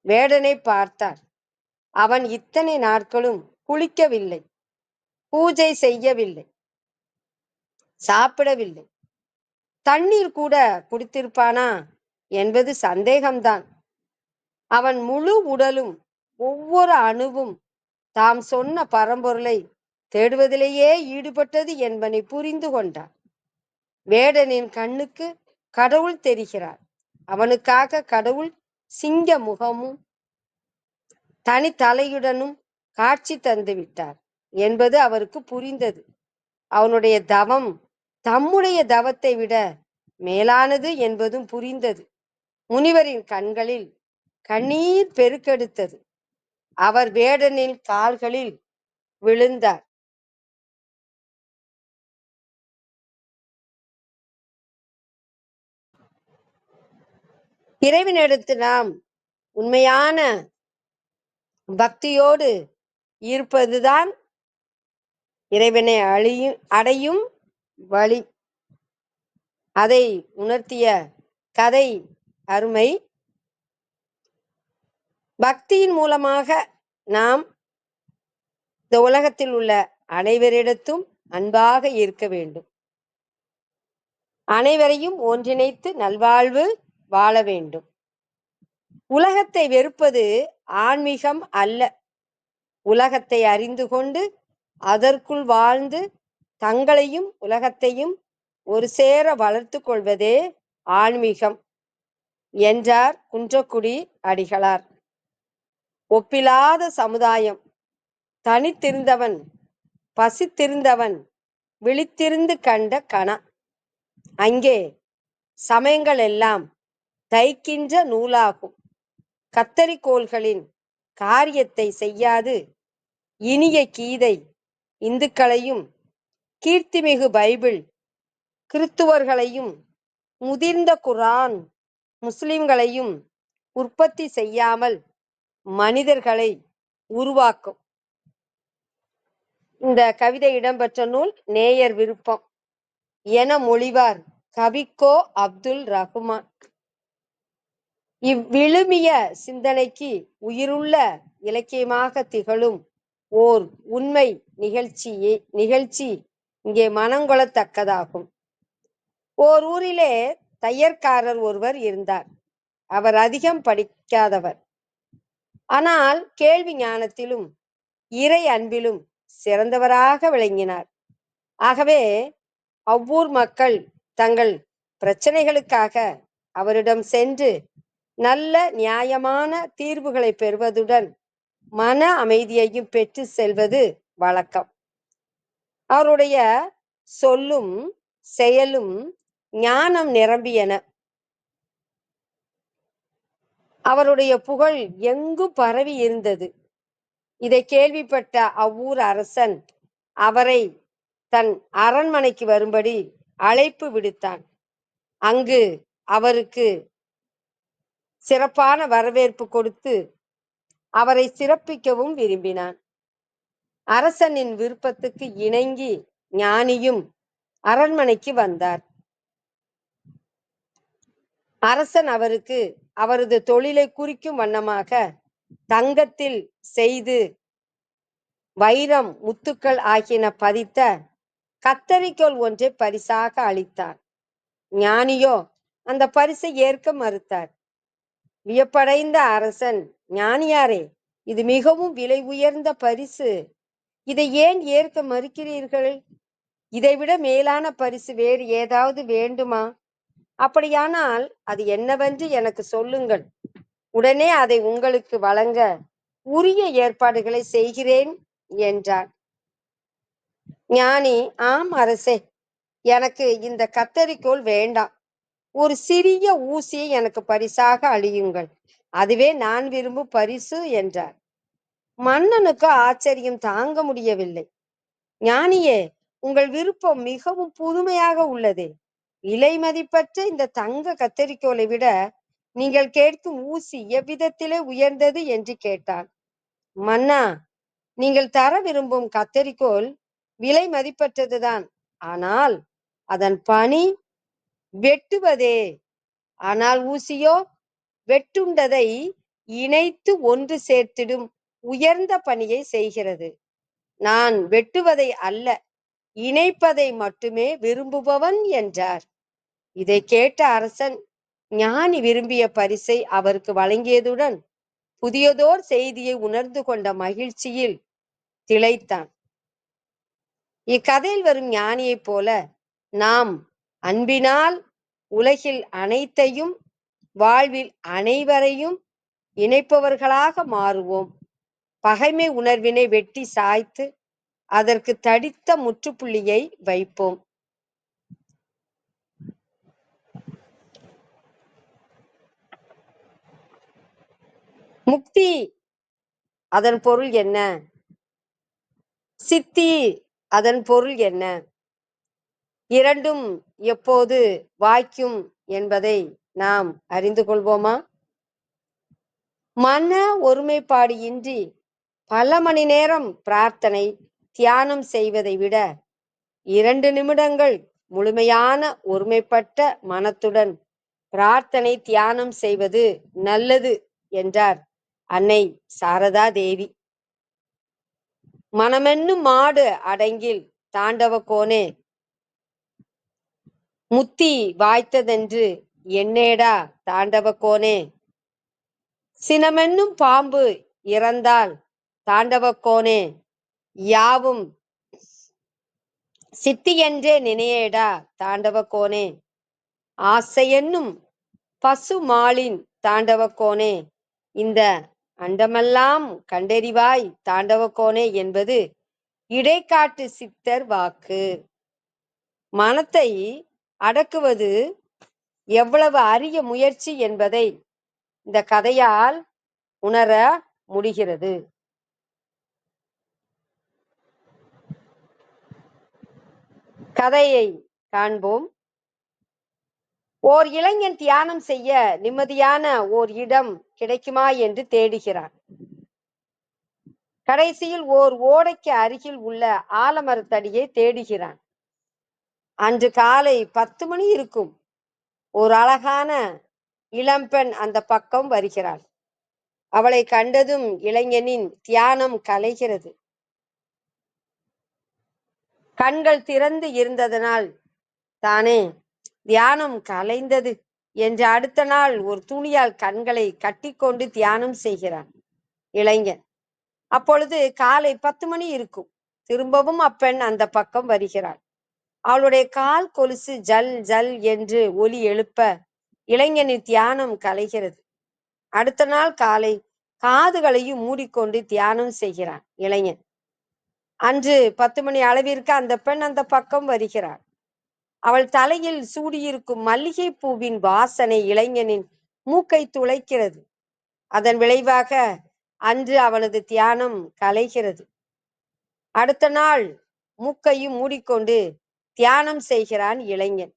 வேடனை பார்த்தார். அவன் இத்தனை நாட்களும் குளிக்கவில்லை, பூஜை செய்யவில்லை, சாப்பிடவில்லை. தண்ணீர் கூட குடித்திருப்பானா? என்பது சந்தேகம்தான். அவன் முழு உடலும் ஒவ்வொரு அணுவும் தாம் சொன்ன பரம்பொருளை தேடுவதிலேயே ஈடுபட்டது என்பதை புரிந்து கொண்டான். வேடனின் கண்ணுக்கு கடவுள் தெரிகிறார். அவனுக்காக கடவுள் சிங்க முகமும் தனித்தலையுடனும் காட்சி தந்து விட்டார் என்பது அவருக்கு புரிந்தது. அவனுடைய தவம் தம்முடைய தவத்தை விட மேலானது என்பதும் புரிந்தது. முனிவரின் கண்களில் கண்ணீர் பெருக்கெடுத்தது. அவர் வேடனின் கால்களில் விழுந்தார். இறைவனிடத்து நாம் உண்மையான பக்தியோடு இருப்பதுதான் இறைவனை அடையும் வழி. அதை உணர்த்திய கதை அருமை. பக்தியின் மூலமாக நாம் இந்த உலகத்தில் உள்ள அனைவரிடத்தும் அன்பாக இருக்க வேண்டும். அனைவரையும் ஒன்றிணைத்து நல்வாழ்வு வாழ வேண்டும். உலகத்தை வெறுப்பது ஆன்மீகம் அல்ல. உலகத்தை அறிந்து கொண்டு அதற்குள் வாழ்ந்து தங்களையும் உலகத்தையும் ஒரு சேர வளர்த்து கொள்வதே ஆன்மீகம் என்றார் குன்றக்குடி அடிகளார். ஒப்பிலாத சமுதாயம். தனித்திருந்தவன் பசித்திருந்தவன் விழித்திருந்து கண்ட கணா. அங்கே சமயங்கள் எல்லாம் தைக்கின்ற நூலாகும். கத்தரிக்கோள்களின் காரியத்தை செய்யாது இனிய கீதை இந்துக்களையும் கீர்த்திமிகு பைபிள் கிறித்துவர்களையும் முதிர்ந்த குரான் முஸ்லிம்களையும் உற்பத்தி செய்யாமல் மனிதர்களை உருவாக்கும். இந்த கவிதை இடம்பெற்ற நூல் நேயர் விருப்பம் என மொழிவார் கவிக்கோ அப்துல் ரஹ்மான். இவ்விழுமிய சிந்தனைக்கு உயிருள்ள இலக்கியமாக திகழும் ஓர் உண்மை நிகழ்ச்சி இங்கே மனங்கொள்ளத்தக்கதாகும். ஓர் ஊரிலே தையற்காரர் ஒருவர் இருந்தார். அவர் அதிகம் படிக்காதவர். ஆனால் கேள்வி ஞானத்திலும் இறை அன்பிலும் சிறந்தவராக விளங்கினார். ஆகவே அவ்வூர் மக்கள் தங்கள் பிரச்சனைகளுக்காக அவரிடம் சென்று நல்ல நியாயமான தீர்வுகளை பெறுவதுடன் மன அமைதியையும் பெற்று செல்வது வழக்கம். அவருடைய சொல்லும் செயலும் ஞானம் நிரம்பியன. அவருடைய புகழ் எங்கும் பரவி இருந்தது. இதை கேள்விப்பட்ட அவ்வூர் அரசன் அவரை தன் அரண்மனைக்கு வரும்படி அழைப்பு விடுத்தான். அங்கு அவருக்கு சிறப்பான வரவேற்பு கொடுத்து அவரை சிறப்பிக்கவும் விரும்பினான். அரசனின் விருப்பத்துக்கு இணங்கி ஞானியும் அரண்மனைக்கு வந்தார். அரசன் அவருக்கு அவரது தொழிலை குறிக்கும் வண்ணமாக தங்கத்தில் செய்து வைரம் முத்துக்கள் ஆகியன பதித்த கத்தரிக்கோல் ஒன்றை பரிசாக அளித்தார். ஞானியோ அந்த பரிசை ஏற்க மறுத்தார். வியப்படைந்த அரசன், ஞானியாரே, இது மிகவும் விலை உயர்ந்த பரிசு, இதை ஏன் ஏற்க மறுக்கிறீர்கள்? இதைவிட மேலான பரிசு வேறு ஏதாவது வேண்டுமா? அப்படியானால் அது என்னவென்று எனக்கு சொல்லுங்கள். உடனே அதை உங்களுக்கு வழங்க உரிய ஏற்பாடுகளை செய்கிறேன் என்றார். ஞானி, ஆம் அரசே, எனக்கு இந்த கத்தரிக்கோல் வேண்டாம். ஒரு சிறிய ஊசியை எனக்கு பரிசாக அளியுங்கள், அதுவே நான் விரும்பும் பரிசு என்றார். மன்னனுக்கு ஆச்சரியம் தாங்க முடியவில்லை. ஞானியே, உங்கள் விருப்பம் மிகவும் புதுமையாக உள்ளது. விலை மதிப்பற்ற இந்த தங்க கத்தரிக்கோலை விட நீங்கள் கேட்கும் ஊசி எவ்விதத்திலே உயர்ந்தது என்று கேட்டான். மன்னா, நீங்கள் தர விரும்பும் கத்தரிக்கோல் விலை மதிப்பற்றதுதான். ஆனால் அதன் பணி வெட்டுவதே. ஆனால் ஊசியோ வெட்டுண்டதை இணைத்து ஒன்று சேர்த்திடும் உயர்ந்த பணியை செய்கிறது. நான் வெட்டுவதை அல்ல, இணைப்பதை மட்டுமே விரும்புபவன் என்றார். இதை கேட்ட அரசன் ஞானி விரும்பிய பரிசை அவருக்கு வழங்கியதுடன் புதியதோர் செய்தியை உணர்ந்து கொண்ட மகிழ்ச்சியில் திளைத்தான். இக்கதையில் வரும் ஞானியைப் போல நாம் அன்பினால் உலகில் அனைத்தையும் வாழ்வில் அனைவரையும் இணைப்பவர்களாக மாறுவோம். பகைமை உணர்வினை வெட்டி சாய்த்து அதற்கு தடித்த முற்றுப்புள்ளியை வைப்போம். முக்தி அதன் பொருள் என்ன? சித்தி அதன் பொருள் என்ன? இரண்டும் எப்போது வாய்க்கும் என்பதை நாம் அறிந்து கொள்வோமா? மன ஒருமைப்பாடு இன்றி பல மணி நேரம் பிரார்த்தனை தியானம் செய்வதை விட 2 நிமிடங்கள் முழுமையான ஒருமைப்பட்ட மனத்துடன் பிரார்த்தனை தியானம் செய்வது நல்லது என்றார் அன்னை சாரதா தேவி. மனமென்னும் மாடு அடங்கில் தாண்டவ கோனே, முத்தி வாய்த்ததென்று என்னேடா தாண்டவ கோனே, சினமென்னும் பாம்பு இறந்தால் தாண்டவ கோனே, யாவும் சித்தி என்றே நினையேடா தாண்டவ கோனே, ஆசை என்னும் பசு மாலின் தாண்டவ கோனே, இந்த அண்டமெல்லாம் கண்டறிவாய் தாண்டவ கோனே என்பது இடைக்காட்டு சித்தர் வாக்கு. மனத்தை அடக்குவது எவ்வளவு அரிய முயற்சி என்பதை இந்த கதையால் உணர முடிகிறது. கதையை காண்போம். ஓர் இளைஞன் தியானம் செய்ய நிம்மதியான ஓர் இடம் கிடைக்குமா என்று தேடுகிறான். கடைசியில் ஓர் ஓடைக்கு அருகில் உள்ள ஆலமரத்தடியை தேடுகிறான். அன்று காலை 10 மணி இருக்கும். ஒரு அழகான இளம்பெண் அந்த பக்கம் வருகிறாள். அவளை கண்டதும் இளைஞனின் தியானம் கலைகிறது. கண்கள் திறந்து இருந்ததனால் தானே தியானம் கலைந்தது என்று அடுத்த நாள் ஒரு துணியால் கண்களை கட்டிக்கொண்டு தியானம் செய்கிறான் இளைஞன். அப்பொழுது காலை 10 மணி இருக்கும். திரும்பவும் அப்பெண் அந்த பக்கம் வருகிறாள். அவளுடைய கால் கொலுசு ஜல் ஜல் என்று ஒலி எழுப்ப இளைஞனின் தியானம் கலைகிறது. அடுத்த நாள் காலை காதுகளையும் மூடிக்கொண்டு தியானம் செய்கிறான் இளைஞன். அன்று 10 மணி அளவிற்கு அந்த பெண் அந்த பக்கம் வருகிறாள். அவள் தலையில் சூடியிருக்கும் மல்லிகை பூவின் வாசனை இளைஞனின் மூக்கை துளைக்கிறது. அதன் விளைவாக அன்று அவனது தியானம் கலைகிறது. அடுத்த நாள் மூக்கையும் மூடிக்கொண்டு தியானம் செய்கிறான் இளைஞன்.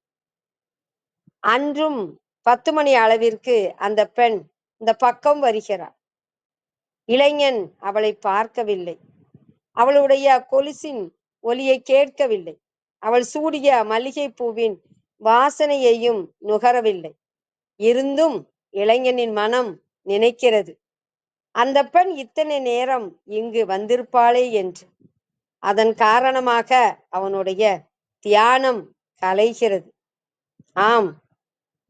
அன்றும் 10 மணி அளவிற்கு அந்த பெண் இந்த பக்கம் வருகிறாள். இளைஞன் அவளை பார்க்கவில்லை. அவளுடைய கொலுசின் ஒலியை கேட்கவில்லை. அவள் சூடிய மல்லிகை பூவின் வாசனையையும் நுகரவில்லை. இருந்தும் இளைஞனின் மனம் நினைக்கிறது, அந்த பெண் இத்தனை நேரம் இங்கு வந்திருப்பாளே என்று. அதன் காரணமாக அவனுடைய தியானம் கலைகிறது. ஆம்,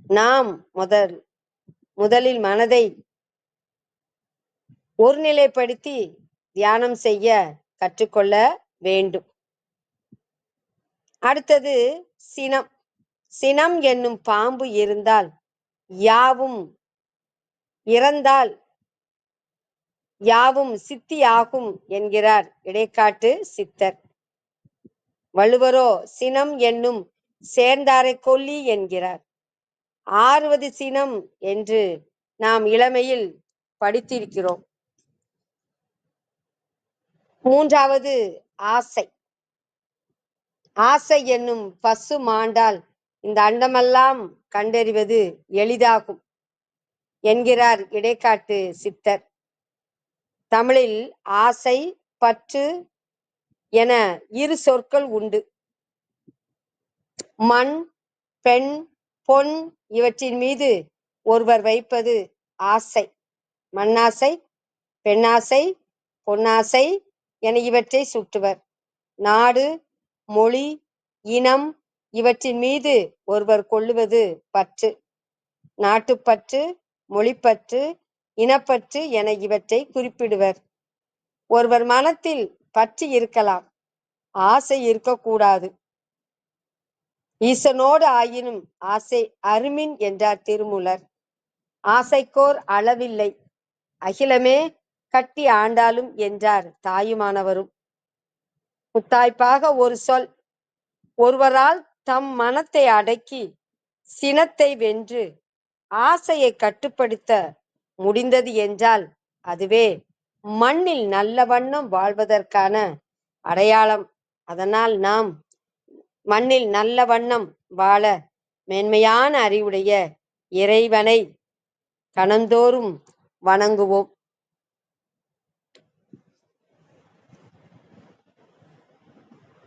நாம் முதலில் மனதை ஒருநிலைப்படுத்தி தியானம் செய்ய கற்றுக்கொள்ள வேண்டும். அடுத்தது சினம். சினம் என்னும் பாம்பு இருந்தால் யாவும் இறந்தால் யாவும் சித்தியாகும் என்கிறார் இடைக்காட்டு சித்தர். வள்ளுவரோ சினம் என்னும் சேர்ந்தாரை கொல்லி என்கிறார். 6வது சினம் என்று நாம் இளமையில் படித்திருக்கிறோம். 3வது ஆசை. ஆசை என்னும் பசு மாண்டால் இந்த அண்டமெல்லாம் கண்டறிவது எளிதாகும் என்கிறார் இடைக்காட்டு சித்தர். தமிழில் ஆசை, பற்று என 2 சொற்கள் உண்டு. மண், பெண், பொன் இவற்றின் மீது ஒருவர் வைப்பது ஆசை. மண்ணாசை, பெண்ணாசை, பொன்னாசை என இவற்றை சுட்டுவர். நாடு, மொழி, இனம் இவற்றின் மீது ஒருவர் கொள்ளுவது பற்று. நாட்டுப்பற்று, மொழிப்பற்று, இனப்பற்று என இவற்றை குறிப்பிடுவர். ஒருவர் மனத்தில் பற்று இருக்கலாம், ஆசை இருக்கக்கூடாது. ஈசனோடு ஆயினும் ஆசை அருமின் என்றார் திருமூலர். ஆசைக்கோர் அளவில்லை, அகிலமே கட்டி ஆண்டாலும் என்றார் தாயுமானவரும். முத்தாய்ப்பாக ஒரு சொல், ஒருவரால் தம் மனத்தை அடக்கி சினத்தை வென்று ஆசையை கட்டுப்படுத்த முடிந்தது என்றால் அதுவே மண்ணில் நல்ல வண்ணம் வாழ்வதற்கான அடையாளம். அதனால் நாம் மண்ணில் நல்ல வண்ணம் வாழ மேன்மையான அறிவுடைய இறைவனை கணந்தோறும் வணங்குவோம்.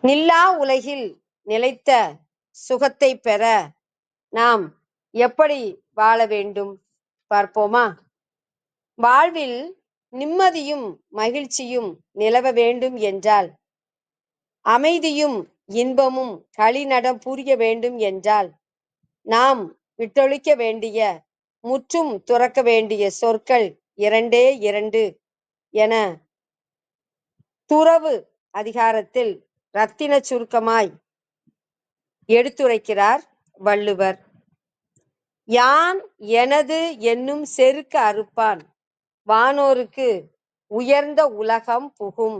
நில்லா உலகில் நிலைத்த சுகத்தை பெற நாம் எப்படி வாழ வேண்டும் பார்ப்போமா? வாழ்வில் நிம்மதியும் மகிழ்ச்சியும் நிலவ வேண்டும் என்றால், அமைதியும் இன்பமும் களிநடம் புரிய வேண்டும் என்றால், நாம் விட்டொழிக்க வேண்டிய, முற்றும் துறக்க வேண்டிய சொற்கள் 2 என துறவு அதிகாரத்தில் ரத்தின சுருக்கமாய் எடுத்துரைக்கிறார் வள்ளுவர். யான் எனது என்னும் செருக்கு அறுப்பான், வானோருக்கு உயர்ந்த உலகம் புகும்.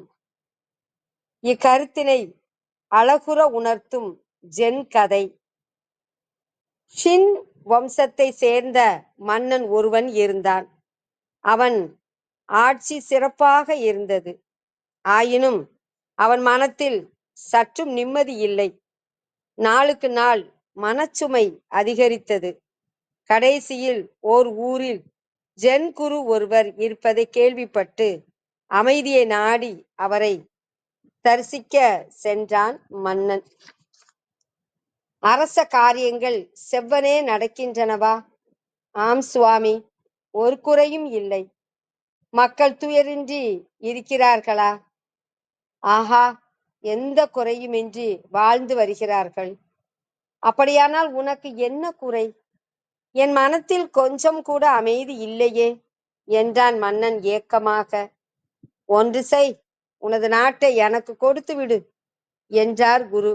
இக்கருத்தினை அழகுற உணர்த்தும் ஜென் கதை. ஷின் வம்சத்தை சேர்ந்த மன்னன் ஒருவன் இருந்தான். அவன் ஆட்சி சிறப்பாக இருந்தது. ஆயினும் அவன் மனத்தில் சற்றும் நிம்மதி இல்லை. நாளுக்கு நாள் மனச்சுமை அதிகரித்தது. கடைசியில் ஓர் ஊரில் ஜென் குரு ஒருவர் இருப்பதை கேள்விப்பட்டு அமைதியை நாடி அவரை தரிசிக்க சென்றான் மன்னன். அரச காரியங்கள் செவ்வனே நடக்கின்றனவா? ஆம் சுவாமி, ஒரு குறையும் இல்லை. மக்கள் துயரின்றி இருக்கிறார்களா? ஆஹா, எந்த குறையுமின்றி வாழ்ந்து வருகிறார்கள். அப்படியானால் உனக்கு என்ன குறை? என் மனத்தில் கொஞ்சம் கூட அமைதி இல்லையே என்றான் மன்னன் ஏக்கமாக. ஒன்று செய், உனது நாட்டை எனக்கு கொடுத்து விடு என்றார் குரு.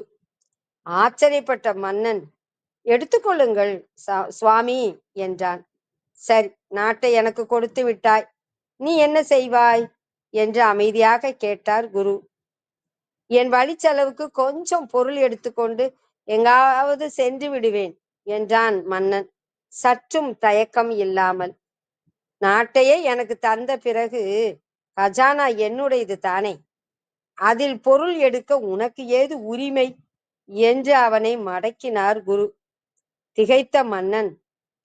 ஆச்சரியப்பட்ட மன்னன், எடுத்துக்கொள்ளுங்கள் சுவாமி என்றான். சரி, நாட்டை எனக்கு கொடுத்து விட்டாய், நீ என்ன செய்வாய் என்று அமைதியாக கேட்டார் குரு. என் வழி செலவுக்கு கொஞ்சம் பொருள் எடுத்துக்கொண்டு எங்காவது சென்று விடுவேன் என்றான் மன்னன் சற்றும் தயக்கம் இல்லாமல். நாட்டையே எனக்கு தந்த பிறகு கஜானா என்னுடையது தானே, அதில் பொருள் எடுக்க உனக்கு ஏது உரிமை என்று அவனை மடக்கினார் குரு. திகைத்த மன்னன்,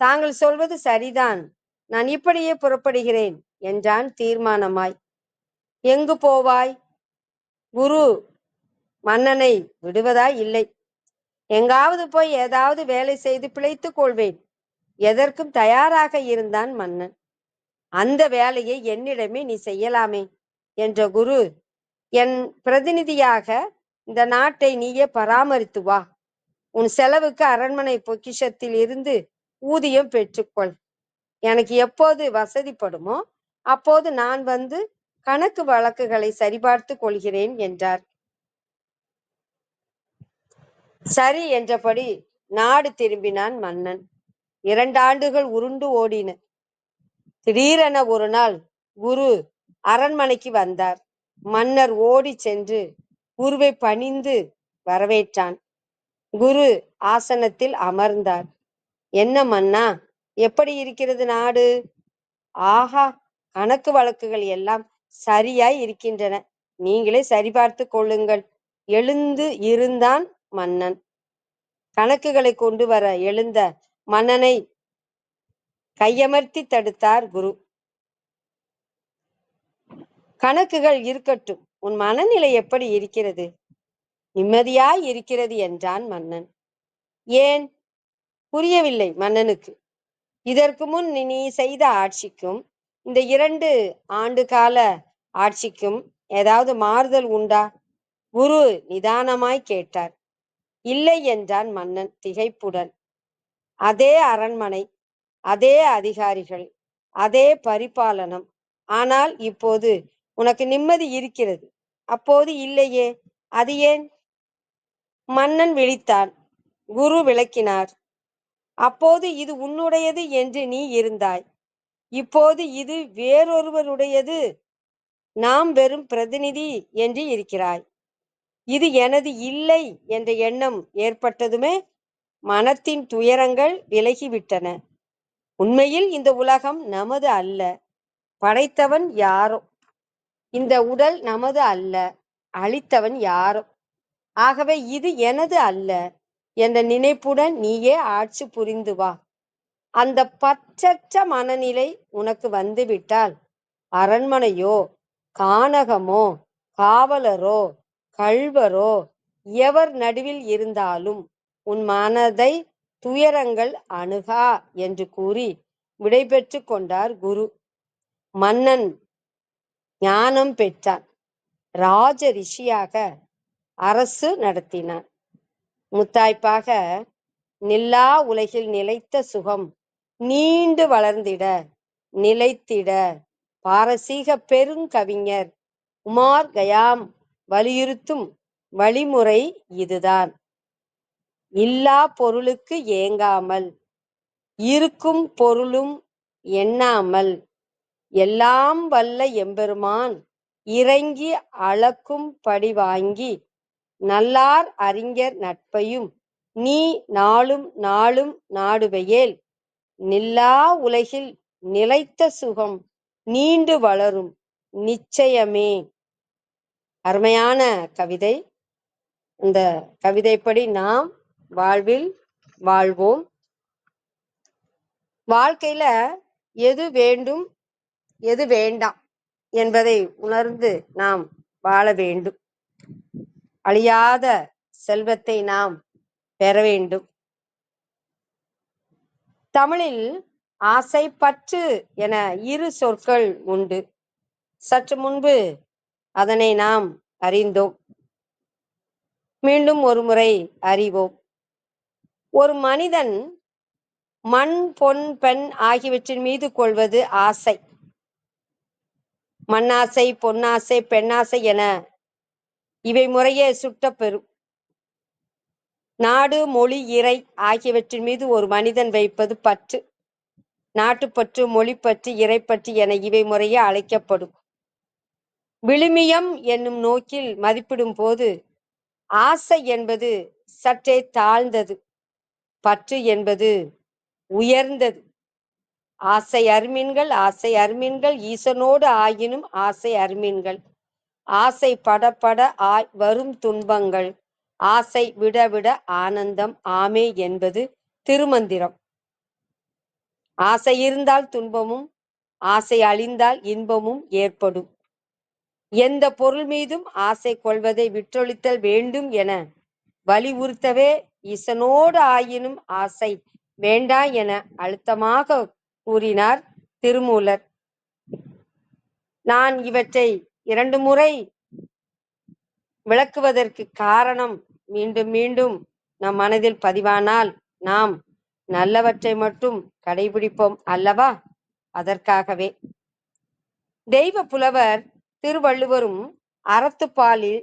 தாங்கள் சொல்வது சரிதான், நான் இப்படியே புறப்படுகிறேன் என்றான் தீர்மானமாய். எங்கு போவாய்? குரு மன்னனை விடுவதாய் இல்லை. எங்காவது போய் ஏதாவது வேலை செய்து பிழைத்துக் கொள்வேன் எதற்கும் தயாராக இருந்தான் மன்னன். அந்த வேலையை என்னிடமே நீ செய்யலாமே என்ற குரு, என் பிரதிநிதியாக இந்த நாட்டை நீயே பராமரித்து வா. உன் செலவுக்கு அரண்மனை பொக்கிஷத்தில் இருந்து ஊதியம் பெற்றுக்கொள். எனக்கு எப்போது வசதிப்படுமோ அப்போது நான் வந்து கணக்கு வழக்குகளை சரிபார்த்து கொள்கிறேன் என்றார். சரி என்றபடி நாடு திரும்பினான் மன்னன். 2 ஆண்டுகள் உருண்டு ஓடின. திடீரென ஒரு நாள் குரு அரண்மனைக்கு வந்தார். மன்னர் ஓடி சென்று குருவை பணிந்து வரவேற்றான். குரு ஆசனத்தில் அமர்ந்தார். என்ன மன்னா, எப்படி இருக்கிறது நாடு? ஆஹா, கணக்கு வழக்குகள் எல்லாம் சரியாய் இருக்கின்றன, நீங்களே சரிபார்த்து கொள்ளுங்கள் எழுந்து இருந்தான் மன்னன். கணக்குகளை கொண்டு வர எழுந்த மன்னனை கையமர்த்தி தடுத்தார் குரு. கணக்குகள் இருக்கட்டும், உன் மனநிலை எப்படி இருக்கிறது? நிம்மதியாய் இருக்கிறது என்றான் மன்னன். ஏன்? புரியவில்லை மன்னனுக்கு. இதற்கு முன் நீ செய்த ஆட்சிக்கும் இந்த 2 ஆண்டு கால ஆட்சிக்கும் ஏதாவது மாறுதல் உண்டா? குரு நிதானமாய் கேட்டார். இல்லை என்றான் மன்னன் திகைப்புடன். அதே அரண்மனை, அதே அதிகாரிகள், அதே பரிபாலனம். ஆனால் இப்போது உனக்கு நிம்மதி இருக்கிறது, அப்போது இல்லையே. அது ஏன்? மன்னன் விழித்தான். குரு விளக்கினார். அப்போது இது உன்னுடையது என்று நீ இருந்தாய், இப்போது இது வேறொருவருடையது, நாம் வெறும் பிரதிநிதி என்று இருக்கிறாய். இது எனது இல்லை என்ற எண்ணம் ஏற்பட்டதுமே மனத்தின் துயரங்கள் விலகிவிட்டன. உண்மையில் இந்த உலகம் நமது அல்ல, படைத்தவன் யாரோ. இந்த உடல் நமது அல்ல, அழித்தவன் யாரோ. ஆகவே இது எனது அல்ல என்ற நினைப்புடன் நீயே ஆட்சி புரிந்து வா. அந்த பற்றற்ற மனநிலை உனக்கு வந்துவிட்டால் அரண்மனையோ, கானகமோ, காவலரோ, கள்வரோ எவர் நடுவில் இருந்தாலும் உன் மனதை துயரங்கள் அணுகா என்று கூறி விடைபெற்று கொண்டார் குரு. மன்னன் ஞானம் பெற்றான். ராஜ ரிஷியாக அரசு நடத்தினான். முத்தாய்ப்பாக, நில்லா உலகில் நிலைத்த சுகம் நீண்டு வளர்ந்திட நிலைத்திட பாரசீக பெருங்கவிஞர் உமார் கயாம் வலியுறுத்தும் வழிமுறை இதுதான். இல்லா பொருளுக்கு ஏங்காமல், இருக்கும் பொருளும் எண்ணாமல், எல்லாம் வல்ல எம்பெருமான் இறங்கி அளக்கும் படி வாங்கி நல்லார் அறிஞர் நட்பையும் நீ நாளும் நாளும் நாடுவையேல் நில்லா உலகில் நிலைத்த சுகம் நீண்டு வளரும் நிச்சயமே. அருமையான கவிதை. இந்த கவிதைப்படி நாம் வாழ்வில் வாழ்வோம். வாழ்க்கையில எது வேண்டும், எது வேண்டாம் என்பதை உணர்ந்து நாம் வாழ வேண்டும். அழியாத செல்வத்தை நாம் பெற வேண்டும். தமிழில் ஆசை, பற்று என இரு சொற்கள் உண்டு. சற்று முன்பு அதனை நாம் அறிந்தோம். மீண்டும் ஒரு முறை அறிவோம். ஒரு மனிதன் மண், பொன், பெண் ஆகியவற்றின் மீது கொள்வது ஆசை. மண்ணாசை, பொன்னாசை, பெண்ணாசை என இவை முறையே சுட்டப்பெறும். நாடு, மொழி, இறை ஆகியவற்றின் மீது ஒரு மனிதன் வைப்பது பற்று. நாட்டுப்பற்று, மொழிப்பற்று, இறைப்பற்று என இவை முறையே அழைக்கப்படும். விழுமியம் என்னும் நோக்கில் மதிப்பிடும் போது ஆசை என்பது சற்றே தாழ்ந்தது, பற்று என்பது உயர்ந்தது. ஆசை அருமீன்கள், ஆசை அருமீன்கள், ஈசனோடு ஆயினும் ஆசை அருமீன்கள். ஆசை படப்பட வரும் துன்பங்கள், ஆசை விட விட ஆனந்தம் ஆமே என்பது திருமந்திரம். ஆசை இருந்தால் துன்பமும், ஆசை அழிந்தால் இன்பமும் ஏற்படும். எந்த பொருள் மீதும் ஆசை கொள்வதை விட்டொழித்தல் வேண்டும் என வலியுறுத்தவே ஈசனோடு ஆயினும் ஆசை வேண்டா என அழுத்தமாக கூறினார் திருமூலர். நான் இவற்றை 2 முறை விளக்குவதற்கு காரணம், மீண்டும் மீண்டும் நம் மனதில் பதிவானால் நாம் நல்லவற்றை மட்டும் கடைபிடிப்போம் அல்லவா? அதற்காகவே. தெய்வ புலவர் திருவள்ளுவரும் அறத்துப்பாலில்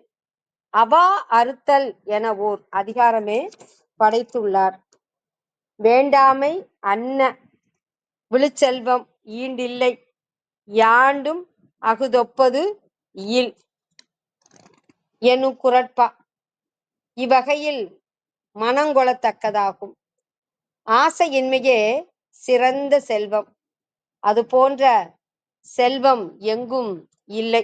அவா அறுத்தல் என ஓர் அதிகாரமே படைத்துள்ளார். வேண்டாமை அன்ன விழுச்செல்வம் ஈண்டில்லை, யாண்டும் அகுதொப்பது இல் எனும் குறட்பா இவ்வகையில் மனங்கொள்ளத்தக்கதாகும். ஆசையின்மையே சிறந்த செல்வம். அது போன்ற செல்வம் எங்கும் இல்லை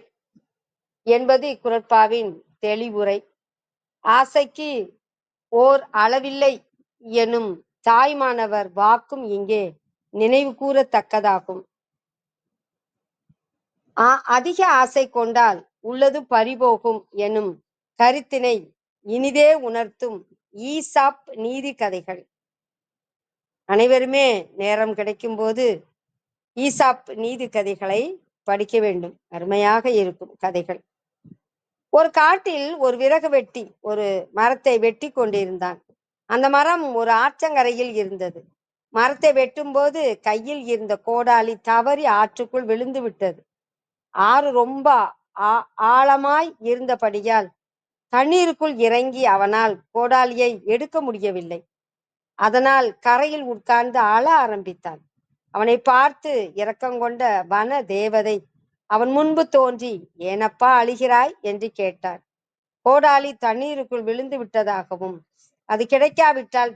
என்பது இக்குறட்பாவின் தெளிவுரை. ஆசைக்கு ஓர் அளவில்லை எனும் தாய்மானவர் வாக்கும் இங்கே நினைவு கூறத்தக்கதாகும். அதிக ஆசை கொண்டால் உள்ளது பறிபோகும் எனும் கருத்தினை இனிதே உணர்த்தும் ஈசாப் நீதி கதைகள். அனைவருமே நேரம் கிடைக்கும் போது ஈசாப் நீதி கதைகளை படிக்க வேண்டும். அருமையாக இருக்கும் கதைகள். ஒரு காட்டில் ஒரு விறகு வெட்டி ஒரு மரத்தை வெட்டி கொண்டிருந்தான். அந்த மரம் ஒரு ஆற்றங்கரையில் இருந்தது. மரத்தை வெட்டும்போது கையில் இருந்த கோடாலி தவறி ஆற்றுக்குள் விழுந்து விட்டது. ஆறு ரொம்ப ஆழமாய் இருந்தபடியால் தண்ணீருக்குள் இறங்கி அவனால் கோடாலியை எடுக்க முடியவில்லை. அதனால் கரையில் உட்கார்ந்து அழ ஆரம்பித்தான். அவனை பார்த்து இரக்கங்கொண்ட வன தேவதை அவன் முன்பு தோன்றி, ஏனப்பா அழுகிறாய் என்று கேட்டார். கோடாலி தண்ணீருக்குள் விழுந்து விட்டதாகவும் அது கிடைக்காவிட்டால்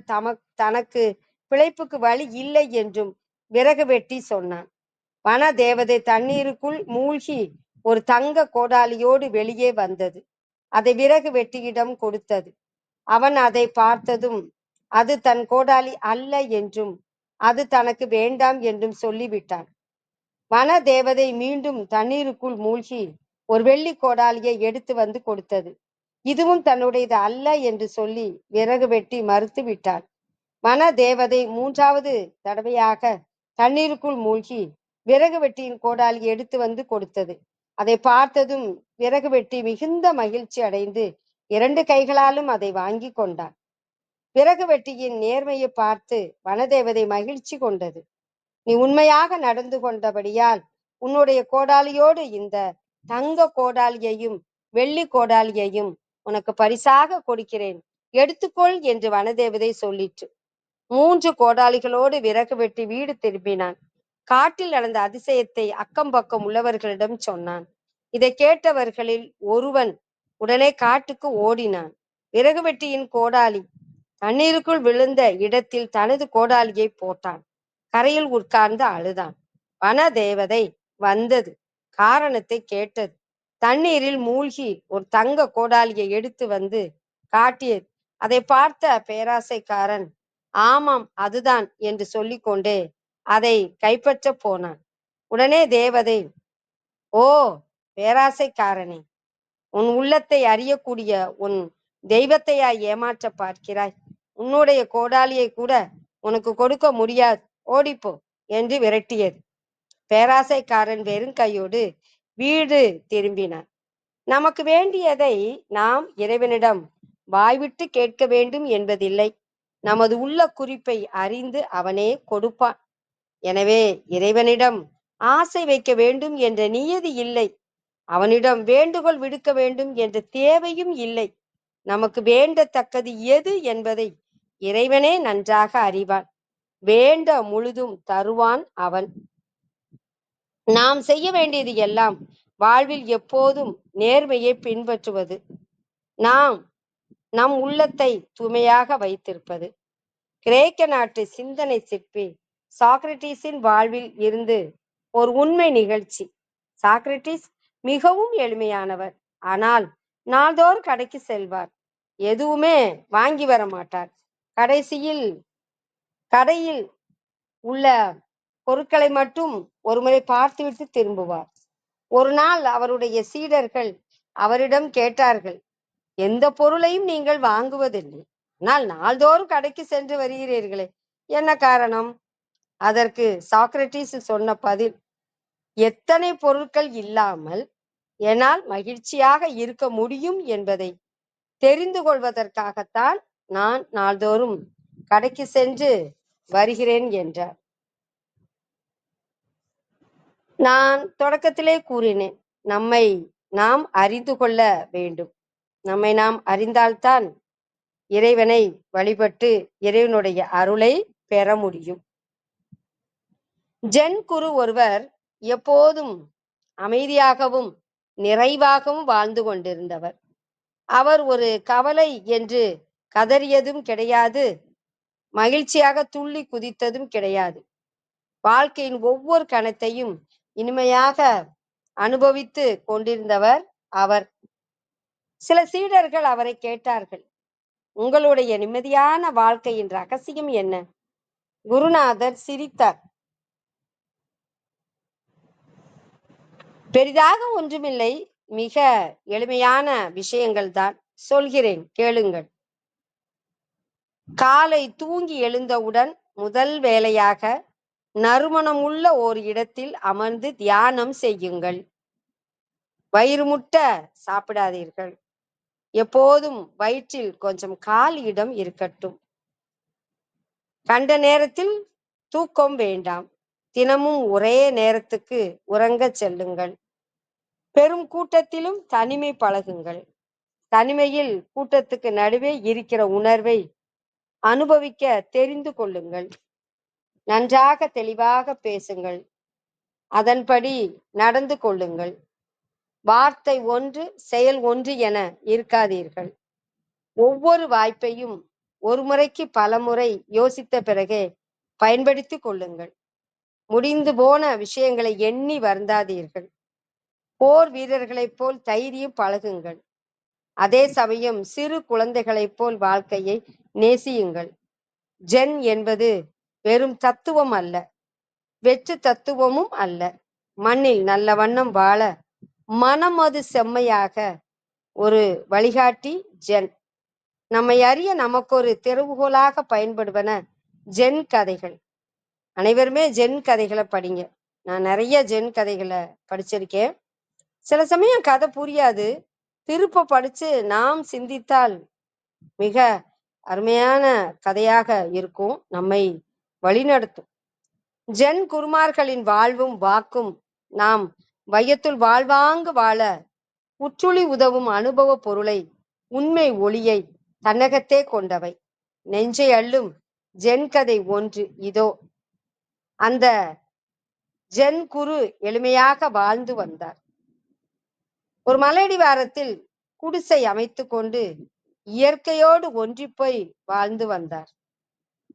தனக்கு பிழைப்புக்கு வழி இல்லை என்றும் விறகு வெட்டி சொன்னான். வன தேவதை தண்ணீருக்குள் மூழ்கி ஒரு தங்க கோடாலியோடு வெளியே வந்தது. அதை விறகு வெட்டியிடம் கொடுத்தது. அவன் அதை பார்த்ததும் அது தன் கோடாலி அல்ல என்றும் அது தனக்கு வேண்டாம் என்றும் சொல்லிவிட்டான். வன தேவதை மீண்டும் தண்ணீருக்குள் மூழ்கி ஒரு வெள்ளி கோடாலியை எடுத்து வந்து கொடுத்தது. இதுவும் தன்னுடையது அல்ல என்று சொல்லி விறகு வெட்டி மறுத்து விட்டாள். வன தேவதை மூன்றாவது தடவையாக தண்ணீருக்குள் மூழ்கி விறகு வெட்டியின் கோடாலி எடுத்து வந்து கொடுத்தது. அதை பார்த்ததும் விறகு வெட்டி மிகுந்த மகிழ்ச்சி அடைந்து 2 கைகளாலும் அதை வாங்கி கொண்டான். விறகு வெட்டியின் நேர்மையை பார்த்து வனதேவதை மகிழ்ச்சி கொண்டது. நீ உண்மையாக நடந்து கொண்டபடியால் உன்னுடைய கோடாலியோடு இந்த தங்க கோடாலியையும் வெள்ளி கோடாலியையும் உனக்கு பரிசாக கொடுக்கிறேன், எடுத்துக்கொள் என்று வனதேவதை சொல்லிற்று. 3 கோடாலிகளோடு விறகு வெட்டி வீடு திரும்பினான். காட்டில் நடந்த அதிசயத்தை அக்கம் பக்கம் உள்ளவர்களிடம் சொன்னான். இதை கேட்டவர்களில் ஒருவன் உடனே காட்டுக்கு ஓடினான். விறகு வெட்டியின் கோடாலி தண்ணீருக்குள் விழுந்த இடத்தில் தனது கோடாலியை போட்டான். கரையில் உட்கார்ந்து அழுதான். வன தேவதை வந்தது, காரணத்தை கேட்டது. தண்ணீரில் மூழ்கி ஒரு தங்க கோடாலியை எடுத்து வந்து காட்டியது. அதை பார்த்த பேராசைக்காரன், ஆமாம் அதுதான் என்று சொல்லிக்கொண்டே அதை கைப்பற்ற போனான். உடனே தேவதை, ஓ பேராசைக்காரனே, உன் உள்ளத்தை அறியக்கூடிய உன் தெய்வத்தையா ஏமாற்ற பார்க்கிறாய்? உன்னுடைய கோடாலியை கூட உனக்கு கொடுக்க முடியாது, ஓடிப்போ என்று விரட்டியது. பேராசைக்காரன் வெறும் கையோடு வீடு திரும்பினான். நமக்கு வேண்டியதை நாம் இறைவனிடம் வாய்விட்டு கேட்க வேண்டும் என்பதில்லை. நமது உள்ள குறிப்பை அறிந்து அவனே கொடுப்பான். எனவே இறைவனிடம் ஆசை வைக்க வேண்டும் என்ற நியதி இல்லை. அவனிடம் வேண்டுகோள் விடுக்க வேண்டும் என்ற தேவையும் இல்லை. நமக்கு வேண்டத்தக்கது எது என்பதை இறைவனே நன்றாக அறிவான். வேண்ட முழுதும் தருவான் அவன். நாம் செய்ய வேண்டியது எல்லாம் வாழ்வில் எப்போதும் நேர்மையை பின்பற்றுவது, நாம் நம் உள்ளத்தை தூய்மையாக வைத்திருப்பது. கிரேக்க நாட்டு சிந்தனை சிற்பி சாக்ரட்டிஸின் வாழ்வில் இருந்து ஒரு உண்மை நிகழ்ச்சி. சாக்ரட்டிஸ் மிகவும் எளிமையானவர். ஆனால் நாள்தோறும் கடைக்கு செல்வார். எதுவுமே வாங்கி வர மாட்டார். கடையில் உள்ள பொருட்களை மட்டும் ஒருமுறை பார்த்துவிட்டு திரும்புவார். ஒரு நாள் அவருடைய சீடர்கள் அவரிடம் கேட்டார்கள், எந்த பொருளையும் நீங்கள் வாங்குவதில்லை, ஆனால் நாள்தோறும் கடைக்கு சென்று வருகிறீர்களே, என்ன காரணம்? அதற்கு சாக்ரட்டிஸ் சொன்ன பதில், எத்தனை பொருட்கள் இல்லாமல் என்னால் மகிழ்ச்சியாக இருக்க முடியும் என்பதை தெரிந்து கொள்வதற்காகத்தான் நான் நாள்தோறும் கடைக்கு சென்று வருகிறேன் என்றார். நான் தொடக்கத்திலே கூறினேன், நம்மை நாம் அறிந்து கொள்ள வேண்டும். நம்மை நாம் அறிந்தால்தான் இறைவனை வழிபட்டு இறைவனுடைய அருளை பெற முடியும். ஜென் குரு ஒருவர் எப்போதும் அமைதியாகவும் நிறைவாகவும் வாழ்ந்து கொண்டிருந்தவர். அவர் ஒரு கவலை என்று கதறியதும் கிடையாது, மகிழ்ச்சியாக துள்ளி குதித்ததும் கிடையாது. வாழ்க்கையின் ஒவ்வொரு கணத்தையும் இனிமையாக அனுபவித்து கொண்டிருந்தவர் அவர். சில சீடர்கள் அவரை கேட்டார்கள், உங்களுடைய நிம்மதியான வாழ்க்கையின் ரகசியம் என்ன? குருநாதர் சிரித்தார். பெரிதாக ஒன்றுமில்லை, மிக எளிமையான விஷயங்கள் தான் சொல்கிறேன், கேளுங்கள். காலை தூங்கி எழுந்தவுடன் முதல் வேலையாக நறுமணமுள்ள ஓர் இடத்தில் அமர்ந்து தியானம் செய்யுங்கள். வயிறு முட்ட சாப்பிடாதீர்கள். எப்போதும் வயிற்றில் கொஞ்சம் காலி இடம் இருக்கட்டும். கண்ட நேரத்தில் தூக்கம் வேண்டாம். தினமும் ஒரே நேரத்துக்கு உறங்கச் செல்லுங்கள். பெரும் கூட்டத்திலும் தனிமை பழகுங்கள். தனிமையில் கூட்டத்துக்கு நடுவே இருக்கிற உணர்வை அனுபவிக்க தெரிந்து கொள்ளுங்கள். நன்றாக தெளிவாக பேசுங்கள். அதன்படி நடந்து கொள்ளுங்கள். வார்த்தை ஒன்று செயல் ஒன்று என இருக்காதீர்கள். ஒவ்வொரு வாய்ப்பையும் ஒரு முறைக்கு பல முறை யோசித்த பிறகே பயன்படுத்திக் கொள்ளுங்கள். முடிந்து போன விஷயங்களை எண்ணி வருந்தாதீர்கள். போர் வீரர்களைப் போல் தைரியம் பழகுங்கள். அதே சமயம் சிறு குழந்தைகளைப் போல் வாழ்க்கையை நேசியுங்கள். ஜென் என்பது வெறும் தத்துவம் அல்ல, வெற்று தத்துவமும் அல்ல. மண்ணில் நல்ல வண்ணம் வாழ மனமது செம்மையாக ஒரு வழிகாட்டி ஜென். நம்மை அறிய நமக்கொரு திறவுகோலாக பயன்படுவன ஜென் கதைகள். அனைவருமே ஜென் கதைகளை படிங்க. நான் நிறைய ஜென் கதைகளை படிச்சிருக்கேன். சில சமயம் கதை புரியாது. திருப்ப படிச்சு நாம் சிந்தித்தால் மிக அருமையான கதையாக இருக்கும். நம்மை வழிநடத்தும். ஜென் குருமார்களின் வாழ்வும் வாக்கும் நாம் வையத்துள் வாழ்வாங்கு வாழ உற்றுளி உதவும் அனுபவ பொருளை, உண்மை ஒளியை தன்னகத்தே கொண்டவை. நெஞ்சை அள்ளும் ஜென் கதை ஒன்று இதோ. அந்த ஜென் குரு எளிமையாக வாழ்ந்து வந்தார். ஒரு மலையடிவாரத்தில் குடிசை அமைத்து கொண்டு இயற்கையோடு ஒன்றிப்போய் வாழ்ந்து வந்தார்.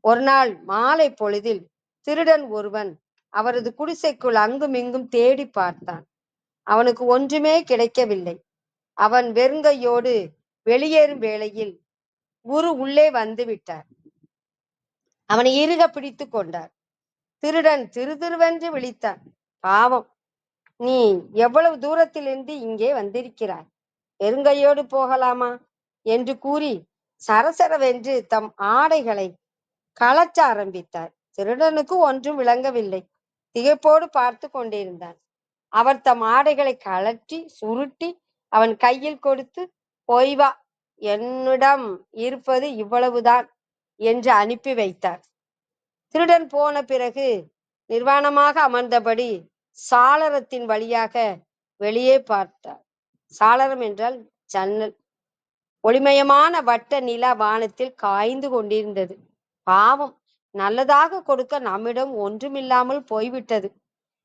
ஒரு நாள் மாலை பொழுதில் திருடன் ஒருவன் அவரது குடிசைக்குள் அங்கும் இங்கும் தேடி பார்த்தான். அவனுக்கு ஒன்றுமே கிடைக்கவில்லை. அவன் வெறுங்கையோடு வெளியேறும் வேளையில் குரு உள்ளே வந்து விட்டார். அவனை இறுக பிடித்து கொண்டார். திருடன் திருதிருவென்று விழித்தான். பாவம், நீ எவ்வளவு தூரத்திலிருந்து இங்கே வந்திருக்கிறாய்? வெறுங்கையோடு போகலாமா என்று கூறி சரசரவென்று தம் ஆடைகளை கலச்ச ஆரம்பித்தார். திருடனுக்கு ஒன்றும் விளங்கவில்லை. திகைப்போடு பார்த்து கொண்டிருந்தான். அவர் தம் ஆடைகளை கழற்றி சுருட்டி அவன் கையில் கொடுத்து, போய் வா, என்னிடம் இருப்பது இவ்வளவுதான் என்று அனுப்பி வைத்தார். திருடன் போன பிறகு நிர்வாணமாக அமர்ந்தபடி சாளரத்தின் வழியாக வெளியே பார்த்தார். சாளரம் என்றால் ஜன்னல். ஒளிமயமான வட்ட நிலா வானத்தில் காய்ந்து கொண்டிருந்தது. பாவம், நல்லதாக கொடுக்க நம்மிடம் ஒன்றுமில்லாமல் போய்விட்டது.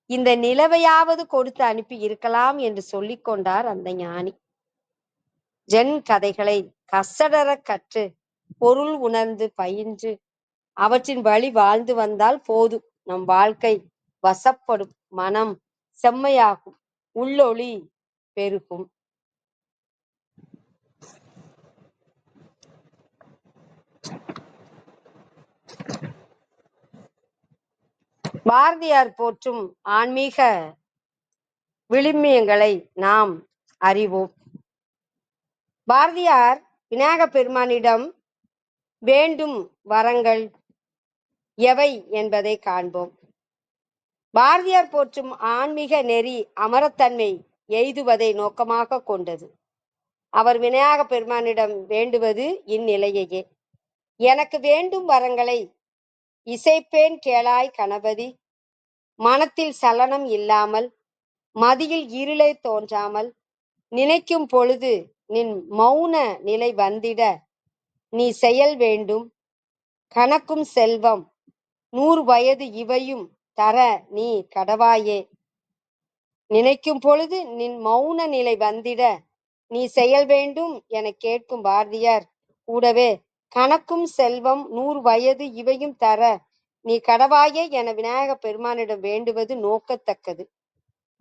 இந்த நிலவையாவது கொடுத்து அனுப்பி இருக்கலாம் என்று சொல்லிக் கொண்டார் அந்த ஞானி. ஜென் கதைகளை கசடர கற்று பொருள் உணர்ந்து பயின்று அவற்றின் வழி வாழ்ந்து வந்தால் போதும். நம் வாழ்க்கை வசப்படும், மனம் செம்மையாகும், உள்ளொளி பெருகும். பாரதியார் போற்றும் ஆன்மீக விழுமியங்களை நாம் அறிவோம். பாரதியார் விநாயக பெருமானிடம் வேண்டும் வரங்கள் எவை என்பதை காண்போம். பாரதியார் போற்றும் ஆன்மீக நெறி அமரத்தன்மை எய்துவதை நோக்கமாக கொண்டது. அவர் விநாயக பெருமானிடம் வேண்டுவது இந்நிலையையே. எனக்கு வேண்டும் வரங்களை இசைப்பேன் கேளாய் கணபதி. மனத்தில் சலனம் இல்லாமல், மதியில் இருளை தோன்றாமல், நினைக்கும் பொழுது நின் மௌன நிலை வந்திட நீ செயல் வேண்டும். கணக்கும் செல்வம் 100 வயது இவையும் தர நீ கடவாயே. நினைக்கும் பொழுது நின் மௌன நிலை வந்திட நீ செயல் வேண்டும் என கேட்கும் பாரதியார் கூடவே கணக்கும் செல்வம் 100 வயது இவையும் தர நீ கடவாயே என விநாயக பெருமானிடம் வேண்டுவது நோக்கத்தக்கது.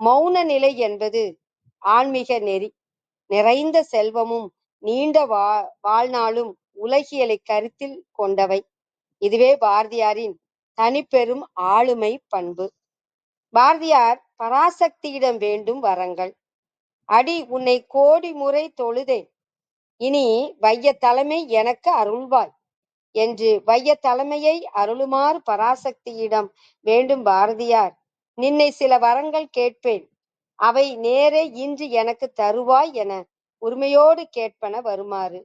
மௌன நிலை என்பது ஆன்மீக நெறி. நிறைந்த செல்வமும் நீண்ட வாழ்நாளும் உலகியலை கருத்தில் கொண்டவை. இதுவே பாரதியாரின் தனிப்பெரும் ஆளுமை பண்பு. பாரதியார் பராசக்தியிடம் வேண்டும் வரங்கள். அடி உன்னை கோடி முறை தொழுதேன், இனி வைய தலைமை எனக்கு அருள்வாய் என்று வைய தலைமையை அருளுமாறு பராசக்தியிடம் வேண்டும் பாரதியார். நின்னை சில வரங்கள் கேட்பேன், அவை நேரே இன்று எனக்கு தருவாய் என உரிமையோடு கேட்பன வருமாறு.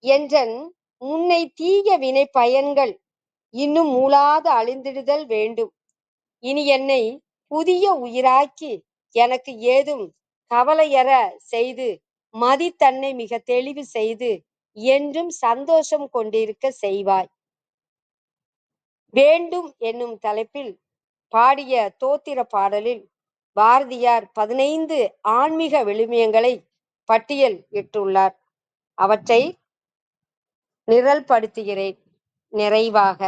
என்றன் முன்னை தீய வினை பயன்கள் இன்னும் மூளாது அழிந்திடுதல் வேண்டும். இனி என்னை புதிய உயிராக்கி எனக்கு ஏதும் கவலையற செய்து மதி தன்னை மிக தெளிவு செய்து என்றும் சந்தோஷம் கொண்டிருக்க செய்வாய். வேண்டும் என்னும் தலைப்பில் பாடிய தோத்திர பாடலில் பாரதியார் 15 ஆன்மீக விழுமியங்களை பட்டியல் இட்டுள்ளார். அவற்றை நிரல்படுத்துகிறேன் நிறைவாக.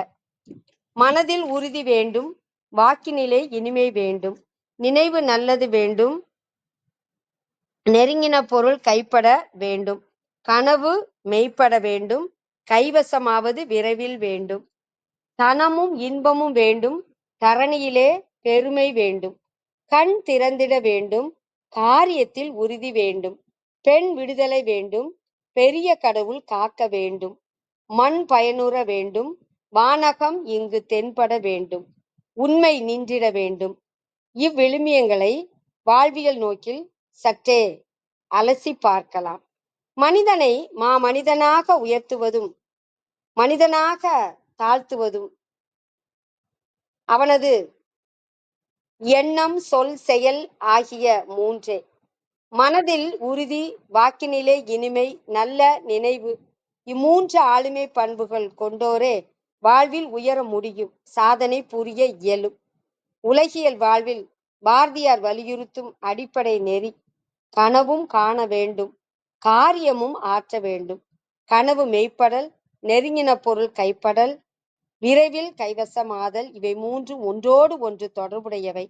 மனதில் உறுதி வேண்டும், வாக்கினிலே இனிமை வேண்டும், நினைவு நல்லது வேண்டும், நெருங்கின பொருள் கைப்பட வேண்டும், கனவு மெய்ப்பட வேண்டும், கைவசமாவது விரைவில் வேண்டும், தனமும் இன்பமும் வேண்டும், தரணியிலே பெருமை வேண்டும், கண் திறந்திட வேண்டும், காரியத்தில் உறுதி வேண்டும், பெண் விடுதலை வேண்டும், பெரிய கடவுள் காக்க வேண்டும், மண் பயனுற வேண்டும், வானகம் இங்கு தென்பட வேண்டும், உண்மை நின்றிட வேண்டும். இவ்விழுமியங்களை வாழ்வியல் நோக்கில் சற்றே அலசி பார்க்கலாம். மனிதனை மாமனிதனாக உயர்த்துவதும் மனிதனாக தாழ்த்துவதும் அவனது எண்ணம் சொல் செயல் ஆகிய மூன்றே. மனதில் உறுதி, வாக்கினிலே இனிமை, நல்ல நினைவு இம்மூன்று ஆளுமை பண்புகள் கொண்டோரே வாழ்வில் உயர முடியும், சாதனை புரிய இயலும். உலகியல் வாழ்வில் பாரதியார் வலியுறுத்தும் அடிப்படை நெறி கனவும் காண வேண்டும், காரியமும் ஆற்ற வேண்டும், கனவு மெய்ப்படல், நெருங்கின பொருள் கைப்படல், விரைவில் கைவசமாதல் இவை மூன்றும் ஒன்றோடு ஒன்று தொடர்புடையவை,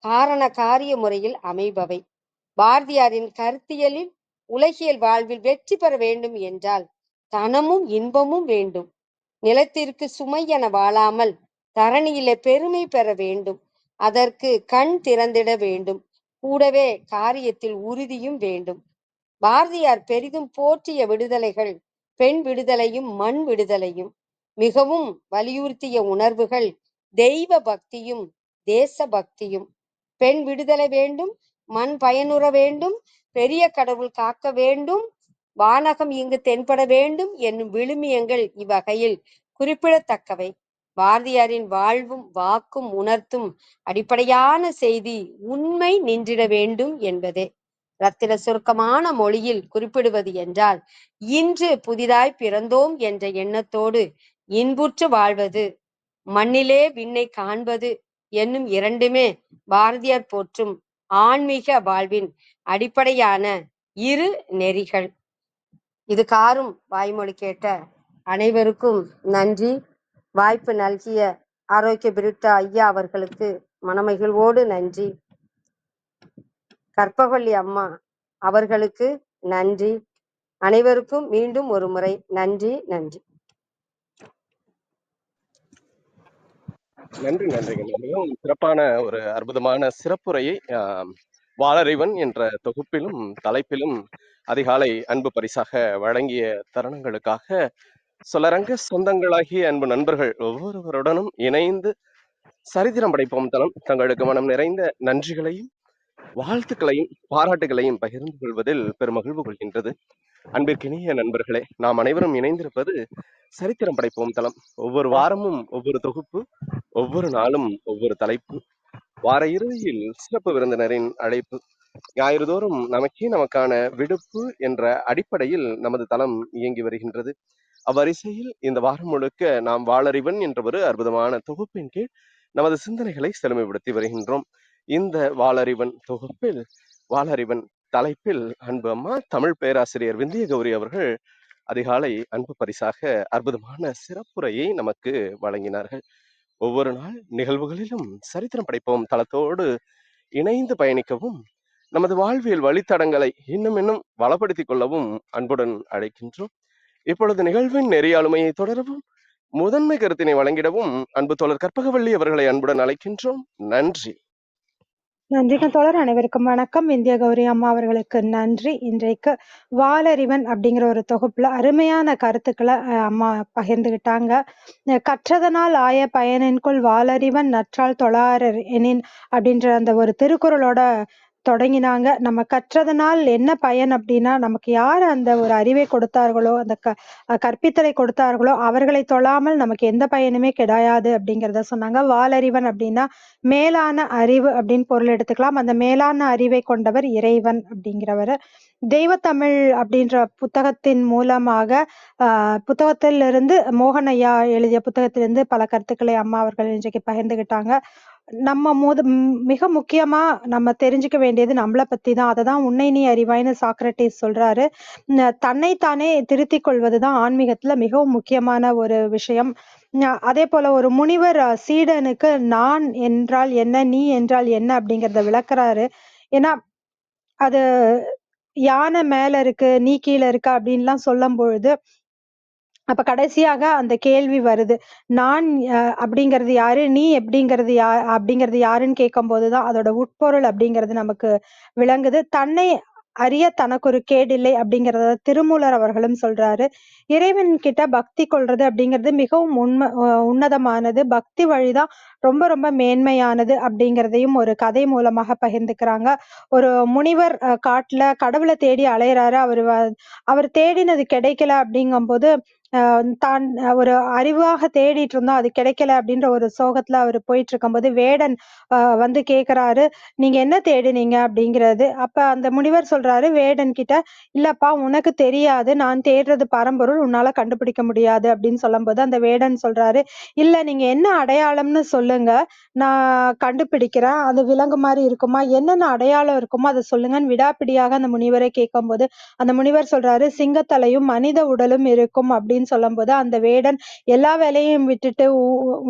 காரண காரிய முறையில் அமைபவை. பாரதியாரின் கருத்தியலில் உலகியல் வாழ்வில் வெற்றி பெற வேண்டும் என்றால் தனமும் இன்பமும் வேண்டும், நிலத்திற்கு சுமை என வாழாமல் தரணியிலே பெருமை பெற வேண்டும், அதற்கு கண் திறந்திட வேண்டும், கூடவே காரியத்தில் உறுதியும் வேண்டும். பாரதியார் பெரிதும் போற்றிய விடுதலைகள் பெண் விடுதலையும் மண் விடுதலையும், மிகவும் வலியுறுத்திய உணர்வுகள் தெய்வ பக்தியும் தேச பக்தியும். பெண் விடுதலை வேண்டும், மண் பயனுற வேண்டும், பெரிய கடவுள் காக்க வேண்டும், வானகம் இங்கு தென்பட வேண்டும் என்னும் விழுமியங்கள் இவ்வகையில் குறிப்பிடத்தக்கவை. பாரதியாரின் வாழ்வும் வாக்கும் உணர்த்தும் அடிப்படையான செய்தி உண்மை நின்றிட வேண்டும் என்பதே. ரத்தின சுருக்கமான மொழியில் குறிப்பிடுவது என்றால், இன்று புதிதாய் பிறந்தோம் என்ற எண்ணத்தோடு இன்புற்று வாழ்வது, மண்ணிலே விண்ணை காண்பது என்னும் இரண்டுமே பாரதியார் போற்றும் ஆன்மீக வாழ்வின் அடிப்படையான இரு நெறிகள். இது காரும் வாய்மொழி கேட்ட அனைவருக்கும் நன்றி. வாய்ப்பு நல்கிய ஆரோக்கிய பிரிட்டா ஐயா அவர்களுக்கு மனமகிழ்வோடு நன்றி. கற்பகவள்ளி அம்மா அவர்களுக்கு நன்றி. அனைவருக்கும் மீண்டும் ஒரு முறை நன்றி. நன்றி. மிகவும் சிறப்பான ஒரு அற்புதமான சிறப்புரையை வாளறிவன் என்ற தொகுப்பிலும் தலைப்பிலும் அதிகாலை அன்பு பரிசாக வழங்கிய தருணங்களுக்காக சொலரங்க சொந்தங்களாகிய அன்பு நண்பர்கள் ஒவ்வொருவருடனும் இணைந்து சரித்திரம் படைப்போம் தளம் தங்களுக்கு மனம் நிறைந்த நன்றிகளையும் வாழ்த்துக்களையும் பாராட்டுகளையும் பகிர்ந்து கொள்வதில் பெருமகிழ்வு கொள்கின்றது. அன்பிற்கினிய நண்பர்களே, நாம் அனைவரும் இணைந்திருப்பது சரித்திரம் படைப்போம் தளம். ஒவ்வொரு வாரமும் ஒவ்வொரு தொகுப்பு, ஒவ்வொரு நாளும் ஒவ்வொரு தலைப்பு, வார இறுதியில் சிறப்பு விருந்தினரின் அழைப்பு, ஞாயிறுதோறும் நமக்கான விடுப்பு என்ற அடிப்படையில் நமது தளம் இயங்கி வருகின்றது. அவ்வரிசையில் இந்த வாரம் முழுக்க நாம் வாளறிவன் என்ற ஒரு அற்புதமான தொகுப்பின் கீழ் நமது சிந்தனைகளை செழுமைப்படுத்தி வருகின்றோம். இந்த வாளறிவன் தொகுப்பில் வாளறிவன் தலைப்பில் அன்பு அம்மா தமிழ் பேராசிரியர் விந்திய கௌரி அவர்கள் அதிகாலை அன்பு பரிசாக அற்புதமான சிறப்புரையை நமக்கு வழங்கினார்கள். ஒவ்வொரு நாள் நிகழ்வுகளிலும் சரித்திரம் படைப்போம் தளத்தோடு இணைந்து பயணிக்கவும் நமது வாழ்வியல் வழித்தடங்களை இன்னும் வளப்படுத்திக் கொள்ளவும் அன்புடன் அழைக்கின்றோம். இப்பொழுது நிகழ்வின் நெறியாளுமையை தொடரவும் முதன்மை கருத்தினை வழங்கிடவும் அன்பு தோழர் கற்பகவள்ளி அவர்களை அன்புடன் அழைக்கின்றோம். நன்றி. நன்றிங்க தோழர். அனைவருக்கும் வணக்கம். விந்திய கௌரி அம்மா அவர்களுக்கு நன்றி. இன்றைக்கு வாளறிவன் அப்படிங்கிற ஒரு தொகுப்புல அருமையான கருத்துக்களை அம்மா பகிர்ந்துகிட்டாங்க. கற்றதனால் ஆய பயனின்குள் வாளறிவன் நற்றால் தொழாரர் எனின் அப்படின்ற அந்த ஒரு திருக்குறளோட தொடங்கினாங்க. நம்ம கற்றதனால் என்ன பயன் அப்படின்னா, நமக்கு யார் அந்த ஒரு அறிவை கொடுத்தார்களோ, அந்த கற்பித்தலை கொடுத்தார்களோ, அவர்களை தொழாமல் நமக்கு எந்த பயனுமே கிடையாது அப்படிங்கிறத சொன்னாங்க. வாலறிவன் அப்படின்னா, மேலான அறிவு அப்படின்னு பொருள் எடுத்துக்கலாம். அந்த மேலான அறிவை கொண்டவர் இறைவன் அப்படிங்கிறவரு. தெய்வத்தமிழ் அப்படின்ற புத்தகத்தின் மூலமாக புத்தகத்திலிருந்து மோகன் ஐயா எழுதிய புத்தகத்திலிருந்து பல கருத்துக்களை அம்மா அவர்கள் இன்றைக்கு பகிர்ந்துகிட்டாங்க. நம்ம மிக முக்கியமா நம்ம தெரிஞ்சுக்க வேண்டியது நம்மள பத்தி தான். அததான் உன்னை நீ அறிவாய்ன்னு சாக்ரட்டிஸ் சொல்றாரு. தன்னைத்தானே திருத்திக் கொள்வதுதான் ஆன்மீகத்துல மிகவும் முக்கியமான ஒரு விஷயம். அதே போல ஒரு முனிவர் சீடனுக்கு நான் என்றால் என்ன, நீ என்றால் என்ன அப்படிங்கறத விளக்குறாரு. ஏன்னா அது யானை மேல இருக்கு, நீ கீழ இருக்க அப்படின்லாம் சொல்லும் பொழுது, அப்ப கடைசியாக அந்த கேள்வி வருது. நான் அப்படிங்கிறது யாரு? நீ அப்படிங்கிறது யாருன்னு கேட்கும்போதுதான் அதோட உட்பொருள் அப்படிங்கிறது நமக்கு விளங்குது. தன்னை அறிய தனக்கு ஒரு கேடில்லை அப்படிங்கிறத திருமூலர் அவர்களும் சொல்றாரு. இறைவன் கிட்ட பக்தி கொள்றது அப்படிங்கிறது மிகவும் உன்னதமானது. பக்தி வழிதான் ரொம்ப ரொம்ப மேன்மையானது அப்படிங்கிறதையும் ஒரு கதை மூலமாக பகிர்ந்துக்கிறாங்க. ஒரு முனிவர் காட்டுல கடவுளை தேடி அலையறாரு. அவர் தேடினது கிடைக்கல அப்படிங்கும்போது தான் ஒரு அறிவாக தேடிட்டு இருந்தோம், அது கிடைக்கல அப்படின்ற ஒரு சோகத்துல அவரு போயிட்டு இருக்கும்போது வேடன் வந்து கேக்குறாரு, நீங்க என்ன தேடினீங்க அப்படிங்கிறது. அப்ப அந்த முனிவர் சொல்றாரு வேடன் கிட்ட, இல்லப்பா உனக்கு தெரியாது, நான் தேடுறது பரம்பொருள், உன்னால கண்டுபிடிக்க முடியாது அப்படின்னு சொல்லும்போது அந்த வேடன் சொல்றாரு, இல்ல நீங்க என்ன அடையாளம்னு சொல்லுங்க, நான் கண்டுபிடிக்கிறேன். அது விலங்கு மாதிரி இருக்குமா, என்னென்ன அடையாளம் இருக்குமோ அதை சொல்லுங்கன்னு விடாப்பிடியாக அந்த முனிவரை கேட்கும்போது அந்த முனிவர் சொல்றாரு, சிங்கத்தலையும் மனித உடலும் இருக்கும் அப்படின்னு சொல்லும்போது அந்த வேடன் எல்லா வேலையும் விட்டுட்டு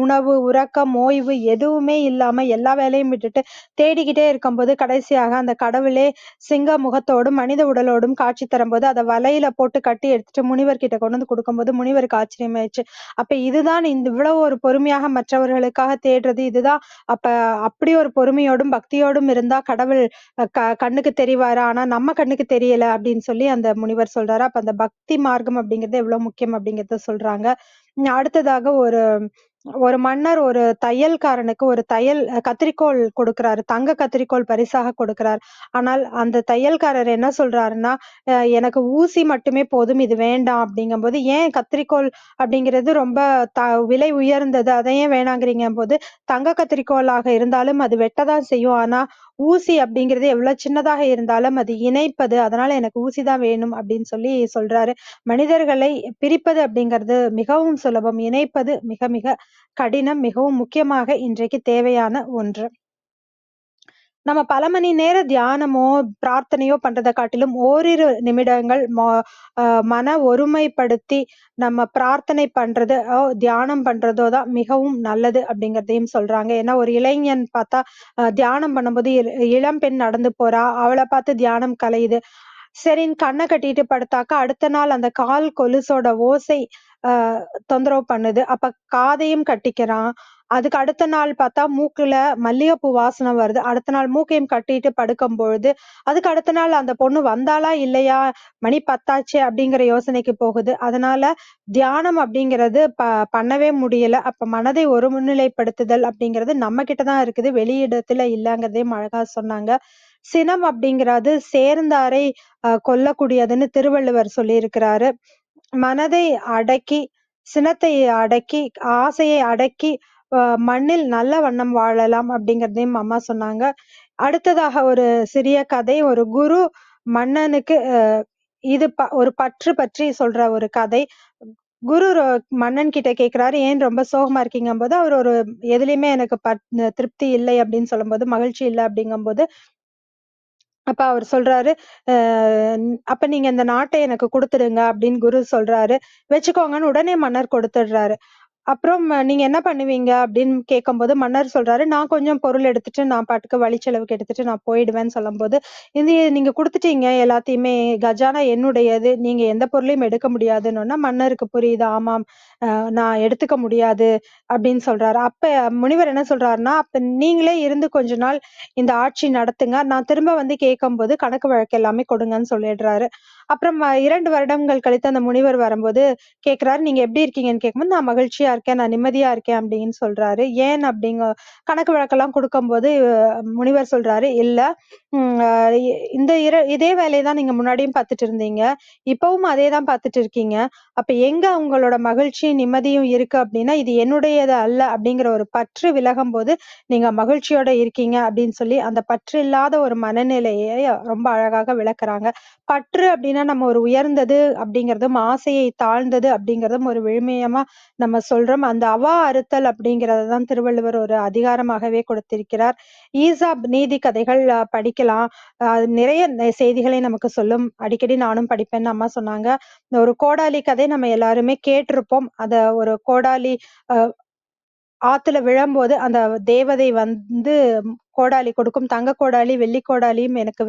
உணவு, உறக்கம், ஓய்வு எதுவுமே இல்லாம எல்லா வேலையும் விட்டுட்டு தேடிக்கிட்டே இருக்கும்போது கடைசியாக அந்த கடவுளே சிங்க முகத்தோடும் மனித உடலோடும் காட்சி தரும்போது அதை வலையில போட்டு கட்டி எடுத்துட்டு முனிவர் கிட்ட கொண்டு வந்து கொடுக்கும்போது முனிவருக்கு ஆச்சரியமாயிடுச்சு. அப்ப இதுதான் இவ்வளவு ஒரு பொறுமையாக மற்றவர்களுக்காக தேடுறது இதுதான். அப்ப அப்படி ஒரு பொறுமையோடும் பக்தியோடும் இருந்தா கடவுள் கண்ணுக்கு தெரிவாரு, ஆனா நம்ம கண்ணுக்கு தெரியல அப்படின்னு சொல்லி அந்த முனிவர் சொல்றாரு. அப்ப அந்த பக்தி மார்க்கம் அப்படிங்கிறது எவ்வளவு முக்கியம் அப்படிங்கறத சொல்றாங்க. அடுத்ததாக ஒரு ஒரு மன்னர் ஒரு தையல்காரனுக்கு ஒரு கத்தரிக்கோல் கொடுக்கிறாரு. தங்க கத்தரிக்கோல் பரிசாக கொடுக்கிறார். ஆனால் அந்த தையல்காரர் என்ன சொல்றாருன்னா, எனக்கு ஊசி மட்டுமே போதும், இது வேண்டாம் அப்படிங்கும்போது, ஏன் கத்தரிக்கோல் அப்படிங்கிறது ரொம்ப விலை உயர்ந்தது, அதை ஏன் வேணாங்கிறீங்க போது, தங்க கத்தரிக்கோலாக இருந்தாலும் அது வெட்டதான் செய்யும். ஆனா ஊசி அப்படிங்கிறது எவ்வளவு சின்னதாக இருந்தாலும் அது இணைப்பது, அதனால எனக்கு ஊசிதான் வேணும் அப்படின்னு சொல்லி சொல்றாரு. மனிதர்களை பிரிப்பது அப்படிங்கிறது மிகவும் சுலபம், இணைப்பது மிக மிக கடினம். மிகவும் முக்கியமாக இன்றைக்கு தேவையான ஒன்று. நம்ம பல மணி நேர தியானமோ பிரார்த்தனையோ பண்றதை காட்டிலும் ஓரிரு நிமிடங்கள் மன ஒருமைப்படுத்தி நம்ம பிரார்த்தனை பண்றது தியானம் பண்றதோ தான் மிகவும் நல்லது அப்படிங்கறதையும் சொல்றாங்க. ஏன்னா ஒரு இளைஞன் பார்த்தா தியானம் பண்ணும்போது இளம் பெண் நடந்து போறா, அவளை பார்த்து தியானம் கலையுது, சரின்னு கண்ணை கட்டிட்டு படுத்தாக்கா அடுத்த நாள் அந்த கால் கொலுசோட ஓசை தொந்தரவு பண்ணுது. அப்ப காதையும் கட்டிக்கிறான். அதுக்கு அடுத்த நாள் பார்த்தா மூக்குல மல்லிகைப்பூ வாசனை வருது. அடுத்த நாள் மூக்கையும் கட்டிட்டு படுக்கும் பொழுது அதுக்கு அடுத்த நாள் அந்த பொண்ணு வந்தாளா இல்லையா, மணி 10 ஆச்சே அப்படிங்கிற யோசனைக்கு போகுது. அதனால தியானம் அப்படிங்கிறது பண்ணவே முடியல. அப்ப மனதை ஒரு முன்னிலைப்படுத்துதல் அப்படிங்கிறது நம்ம கிட்டதான் இருக்குது, வெளியிடத்துல இல்லங்கிறதையும் அழகா சொன்னாங்க. சினம் அப்படிங்கிறது சேர்ந்தாரை கொல்லக்கூடியதுன்னு திருவள்ளுவர் சொல்லியிருக்கிறாரு. மனதை அடக்கி, சினத்தை அடக்கி, ஆசையை அடக்கி மண்ணில் நல்ல வண்ணம் வாழலாம் அப்படிங்கிறதையும் அம்மா சொன்னாங்க. அடுத்ததாக ஒரு சிறிய கதை. ஒரு குரு மன்னனுக்கு இது ஒரு பற்று பற்றி சொல்ற ஒரு கதை. குரு மன்னன் கிட்ட கேக்குறாரு, ஏன் ரொம்ப சோகமா இருக்கீங்கும்போது அவர் ஒரு எதுலயுமே எனக்கு திருப்தி இல்லை அப்படின்னு சொல்லும்போது, மகிழ்ச்சி இல்லை அப்படிங்கும்போது அப்ப அவர் சொல்றாரு, அப்ப நீங்க இந்த நாட்டை எனக்கு கொடுத்துடுங்க அப்படின்னு குரு சொல்றாரு. வச்சுக்கோங்கன்னு உடனே மன்னர் கொடுத்துடுறாரு. அப்புறம் நீங்க என்ன பண்ணுவீங்க அப்படின்னு கேட்கும்போது மன்னர் சொல்றாரு, நான் கொஞ்சம் பொருள் எடுத்துட்டு நான் பாட்டுக்கு வழிச்செலவுக்கு எடுத்துட்டு நான் போயிடுவேன்னு சொல்லும்போது, இது நீங்க கொடுத்துட்டீங்க எல்லாத்தையுமே, கஜானா என்னுடையது, நீங்க எந்த பொருளையும் எடுக்க முடியாதுன்னு மன்னருக்கு புரியுது. ஆமாம், நான் எடுத்துக்க முடியாது அப்படின்னு சொல்றாரு. அப்ப முனிவர் என்ன சொல்றாருன்னா, அப்ப நீங்களே இருந்து கொஞ்ச நாள் இந்த ஆட்சி நடத்துங்க, நான் திரும்ப வந்து கேட்கும்போது கணக்கு வழக்கு எல்லாமே கொடுங்கன்னு சொல்லிடுறாரு. அப்புறம் 2 வருடங்கள் கழித்து அந்த முனிவர் வரும்போது கேட்கிறாரு, "நீங்க எப்படி இருக்கீங்கன்னு?" கேட்கும்போது, "நான் மகிழ்ச்சியா இருக்கேன். நான் நிம்மதியா இருக்கேன்." அப்படின்னு சொல்றாரு. ஏன் அப்படிங்க கணக்கு வழக்கெல்லாம் குடுக்கும்போது முனிவர் சொல்றாரு, "இல்ல ம் அ இந்த இதே வேலைய தான் நீங்க முன்னாடியும் பார்த்துட்டு இருந்தீங்க. இப்பவும் அதே தான் பார்த்துட்டு இருக்கீங்க. அப்ப எங்க உங்களோட மகிழ்ச்சியும், நிம்மதியும் இருக்கு அப்படின்னா, இது என்னுடையது அல்ல அப்படிங்கிற ஒரு பற்று விலகும்போது, நீங்க மகிழ்ச்சியோட இருக்கீங்க." அப்படின்னு சொல்லி அந்த பற்று இல்லாத ஒரு மனநிலையை ரொம்ப அழகாக விளக்குறாங்க. பற்று அப்படின்னா நம்ம ஒரு உயர்ந்தது அப்படிங்கிறதும், ஆசையை தாழ்ந்தது அப்படிங்கிறதும் ஒரு விழுமியமா நம்ம சொல்றோம். அந்த அவா அறுத்தல் அப்படிங்கிறத தான் திருவள்ளுவர் ஒரு அதிகாரமாகவே கொடுத்திருக்கிறார். ஈசாப் நீதி கதைகள் படிக்கலாம். அது நிறைய செய்திகளை நமக்கு சொல்லும். அடிக்கடி நானும் படிப்பேன்னு அம்மா சொன்னாங்க. இந்த ஒரு கோடாலி கதை நம்ம எல்லாருமே கேட்டிருப்போம். அத ஒரு கோடாலி அ ஆத்துல விழம்போது அந்த தேவதை வந்து கோடாலி கொடுக்கும். தங்க கோடாலி, வெள்ளி கோடாலியும் எனக்கு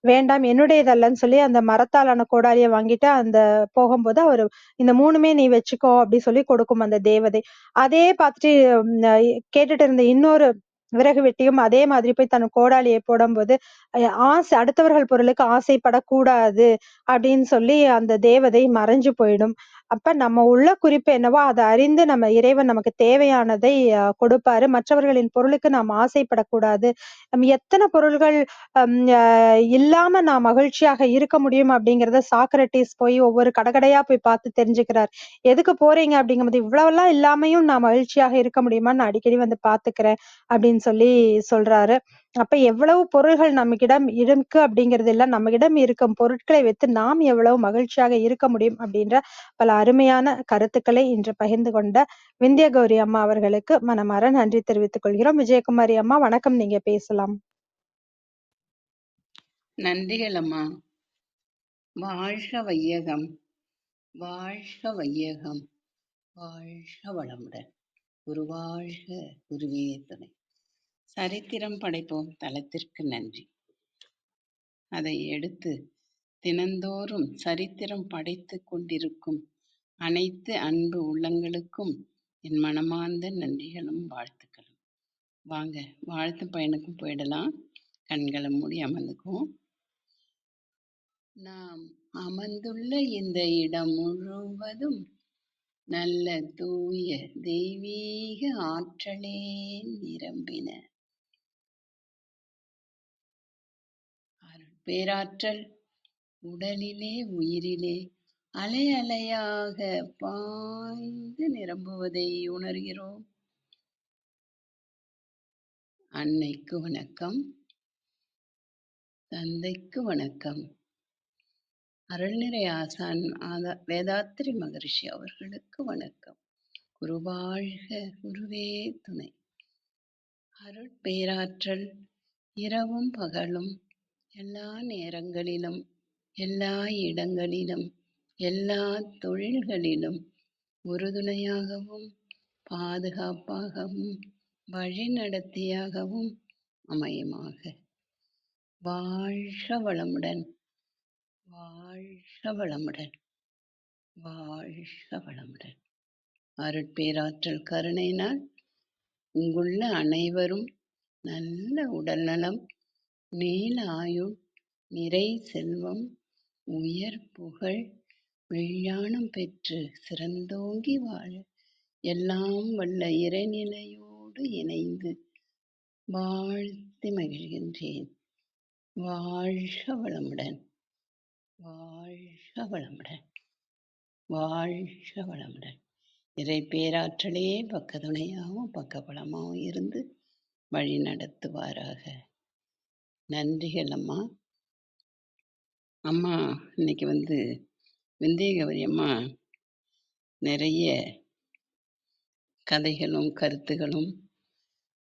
வேண்டாம் என்னுடையதல்லன்னு சொல்லி அந்த மரத்தாலான கோடாலிய வாங்கிட்டு அந்த போகும்போது அவரு இந்த 3மே நீ வச்சுக்கோ அப்டி சொல்லி கொடுக்கும் அந்த தேவதை. அதே பார்த்துட்டு ம் அ கேட்டுட்டு இருந்த இன்னொரு விறகு வெட்டியும் அதே மாதிரி போய் தன் கோடாலிய போடும்போது, அ ஆசை அடுத்தவர்கள் பொருளுக்கு ஆசைப்படக்கூடாது அப்டின்னு சொல்லி அந்த தேவதை மறைஞ்சு போயிடும். அப்ப நம்ம உள்ள குறிப்பு என்னவோ அத அறிந்து நம்ம இறைவன் நமக்கு தேவையானதை கொடுப்பாரு. மற்றவர்களின் பொருளுக்கு நாம் ஆசைப்படக்கூடாது. நம்ம எத்தன பொருள்கள் அம் அ இல்லாம நான் மகிழ்ச்சியாக இருக்க முடியும் அப்படிங்கிறத சாக்ரடீஸ் போய் ஒவ்வொரு கடையா போய் பார்த்து தெரிஞ்சுக்கிறார். எதுக்கு போறீங்க அப்படிங்கும்போது, இவ்வளவெல்லாம் இல்லாமயும் நான் மகிழ்ச்சியாக இருக்க முடியுமான்னு நான் அடிக்கடி வந்து பார்த்துக்கிறேன் அப்படின்னு சொல்லி சொல்றாரு. அப்ப எவ்வளவு பொருள்கள் நம்மிடம் இருக்கு அப்படிங்கிறது இல்ல. நம்மிடம் இருக்கும் பொருட்களை வைத்து நாம் எவ்வளவு மகிழ்ச்சியாக இருக்க முடியும் அப்படின்ற பல அருமையான கருத்துக்களை இன்று பகிர்ந்து கொண்ட விந்தியா கௌரி அம்மா அவர்களுக்கு மனமாற நன்றி தெரிவித்துக் கொள்கிறோம். விஜயகுமாரி அம்மா வணக்கம். நீங்க பேசலாம். நன்றிகள் அம்மா. வாழ்க வையகம், வாழ்க வையகம், வாழ்க வளமுடன். குருவாழ்க, குருவே துணை. சரித்திரம் படைப்போம் தலத்திற்கு நன்றி. அதை எடுத்து தினந்தோறும் சரித்திரம் படைத்துக் கொண்டிருக்கும் அனைத்து அன்பு உள்ளங்களுக்கும் என் மனமார்ந்த நன்றிகளும் வாழ்த்துக்களும். வாங்க வாழ்த்து பயனுக்கும் போயிடலாம். கண்களை மூடி அமர்ந்துக்குவோம். நாம் அமர்ந்துள்ள இந்த இடம் முழுவதும் நல்ல தூய தெய்வீக ஆற்றலே நிரம்பின பேராற்றல் உடலிலே உயிரிலே அலை அலையாக பாய்ந்து நிரம்புவதை உணர்கிறோம். அன்னைக்கு வணக்கம், தந்தைக்கு வணக்கம், அருள்நிறை ஆசான் வேதாத்திரி மகரிஷி அவர்களுக்கு வணக்கம். குருவாழ்க, குருவே துணை. அருட்பேராற்றல் இரவும் பகலும் எல்லா நேரங்களிலும் எல்லா இடங்களிலும் எல்லா தொழில்களிலும் உறுதுணையாகவும் பாதுகாப்பாகவும் வழிநடத்தியாகவும் அமையுமாக. வாழ்க வளமுடன், வாழ்க வளமுடன், வாழ்க வளமுடன். அருட்பேராற்றல் கருணையினால் இங்குள்ள அனைவரும் நல்ல உடல்நலம், நீல ஆயுள், நிறை செல்வம், உயர் புகழ், மெய்ஞானம் பெற்று சிறந்தோங்கி வாழ எல்லாம் வல்ல இறைநிலையோடு இணைந்து வாழ்த்தி மகிழ்கின்றேன். வாழ்க வளமுடன், வாழ்க வளமுடன், வாழ்க வளமுடன். இறை பேராற்றலே பக்கத்துணையாகவும் பக்கபலமாகவும் இருந்து வழி நடத்துவாராக. நன்றிகள் அம்மா. அம்மா இன்னைக்கு விந்திய கௌரி அம்மா நிறைய கதைகளும் கருத்துகளும்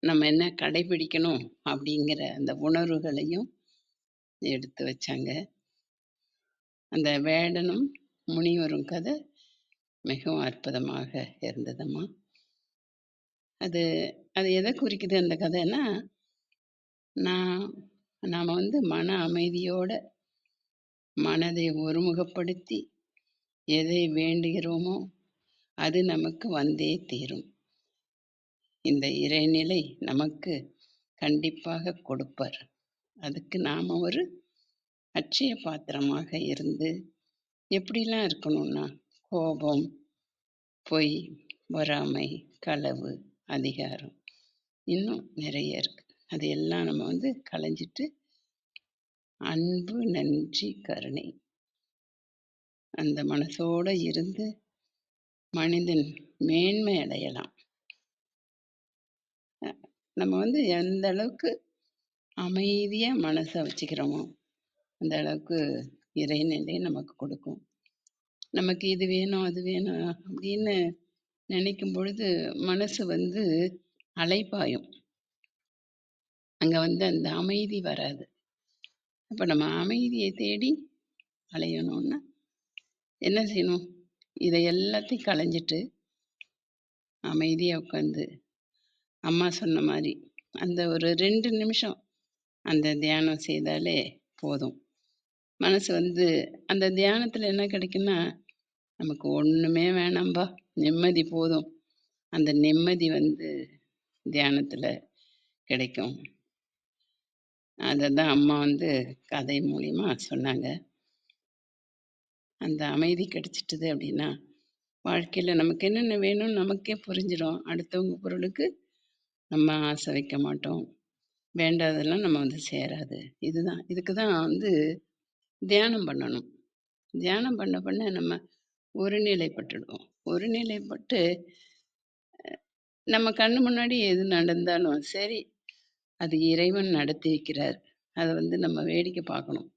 நம்ம என்ன கடைபிடிக்கணும் அப்படிங்கிற அந்த உணர்வுகளையும் எடுத்து வச்சாங்க. அந்த வேடனும் முனிவரும் கதை மிகவும் அற்புதமாக இருந்ததம்மா. அது அது எதை குறிக்குது அந்த கதைன்னா, நாம் மன அமைதியோட மனதை ஒருமுகப்படுத்தி எதை வேண்டுகிறோமோ அது நமக்கு வந்தே தீரும். இந்த இறைநிலை நமக்கு கண்டிப்பாக கொடுப்பார். அதுக்கு நாம் ஒரு அட்சய பாத்திரமாக இருந்து எப்படிலாம் இருக்கணும்னா, கோபம், பொய், பொறாமை, களவு, அதிகாரம், இன்னும் நிறைய இருக்கு. அது எல்லாம் நம்ம வந்து களைஞ்சிட்டு அன்பு, நன்றி, கருணை அந்த மனசோட இருந்து மனிதன் மேன்மை அடையலாம். நம்ம வந்து எந்த அளவுக்கு அமைதியா மனச வச்சுக்கிறோமோ, அந்த அளவுக்கு இறைநிலை நமக்கு கொடுக்கும். நமக்கு இது வேணும், அது வேணும் அப்படின்னு நினைக்கும் பொழுது மனசு வந்து அலைபாயும். அங்க வந்து அந்த அமைதி வராது. அப்ப நம்ம அமைதியை தேடி அலையணும்னா என்ன செய்யணும்? இதை எல்லாத்தையும் களைஞ்சிட்டு அமைதியா உட்காந்து அம்மா சொன்ன மாதிரி அந்த ஒரு 2 நிமிஷம் அந்த தியானம் செய்தாலே போதும். மனசு வந்து அந்த தியானத்துல என்ன கிடைக்கும்னா, நமக்கு ஒண்ணுமே வேணாம்பா, நிம்மதி போதும். அந்த நிம்மதி வந்து தியானத்துல கிடைக்கும். அததான் அம்மா வந்து கதை மூலியமா சொன்னாங்க. அந்த அமைதி கிடைச்சிட்டுது அப்படின்னா, வாழ்க்கையில நமக்கு என்னென்ன வேணும்னு நமக்கே புரிஞ்சிடும். அடுத்தவங்க பொருளுக்கு நம்ம ஆசை வைக்க மாட்டோம். வேண்டாததெல்லாம் நம்ம வந்து சேராது. இதுக்கு தான் வந்து தியானம் பண்ணணும். தியானம் பண்ண பண்ண நம்ம ஒருநிலைப்பட்டுடுவோம். ஒருநிலைப்பட்டு நம்ம கண்ணு முன்னாடி எது நடந்தாலும் சரி, அது இறைவன் நடத்தி வைக்கிறார். அத வந்து நம்ம வேடிக்கை பார்க்கணும்.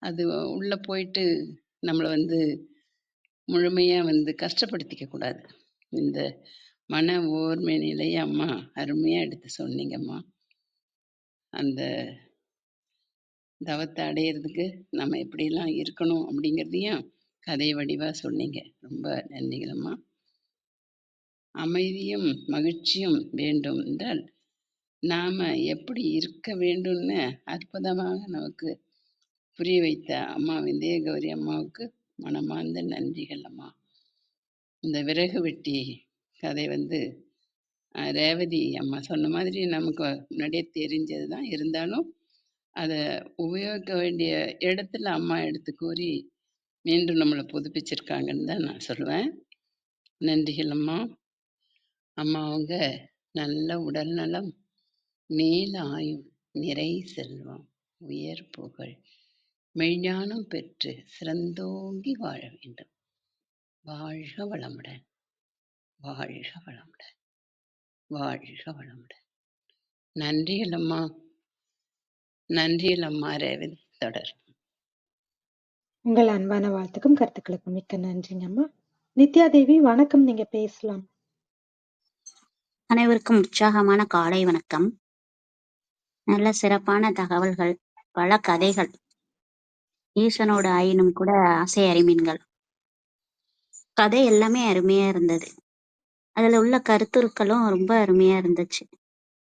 அது உள்ள போயிட்டு நம்மள வந்து முழுமையா வந்து கஷ்டப்படுத்திக்க கூடாது. இந்த மன ஓர்மை நிலைய அம்மா அருமையா எடுத்து சொன்னீங்கம்மா. அந்த தவத்தை அடையிறதுக்கு நம்ம எப்படிலாம் இருக்கணும் அப்படிங்கிறதையும் கதை வடிவா சொன்னீங்க. ரொம்ப நன்றிகளம்மா. அமைதியும் மகிழ்ச்சியும் வேண்டும் என்றால் நாம எப்படி இருக்க வேண்டும்னு அற்புதமாக நமக்கு புரிய வைத்த அம்மா விந்திய கௌரி அம்மாவுக்கு மனமார்ந்த நன்றிகள் அம்மா. இந்த விறகு வெட்டி கதை வந்து ரேவதி அம்மா சொன்ன மாதிரி நமக்கு முன்னாடியே தெரிஞ்சது தான். இருந்தாலும் அதை உபயோகிக்க வேண்டிய இடத்துல அம்மா எடுத்து கூறி மீண்டும் நம்மளை புதுப்பிச்சிருக்காங்கன்னு தான் நான் சொல்லுவேன். நன்றிகள் அம்மா. அம்மா அவங்க நல்ல உடல் நலம், நீல ஆயுள், நிறை செல்வம், உயர் புகழ், மெய்ஞானம் பெற்று சிறந்தோங்கி வாழ வேண்டும். வாழ்க வளமுடன், வாழ்க வளமுடன், வாழ்க வளமுடன். நன்றிகள் அம்மா. நன்றிகள் அம்மா. ரேவதி தொடர். உங்கள் அன்பான வாழ்த்துக்கும் கருத்துக்களுக்கும் மிக்க நன்றிங்க அம்மா. நித்யா தேவி வணக்கம், நீங்க பேசலாம். அனைவருக்கும் உற்சாகமான காலை வணக்கம். நல்ல சிறப்பான தகவல்கள், பல கதைகள், ஈசனோட ஆயினும் கூட ஆசை அறிமீன்கள் கதை எல்லாமே அருமையா இருந்தது. அதுல உள்ள கருத்துருக்களும் ரொம்ப அருமையா இருந்துச்சு.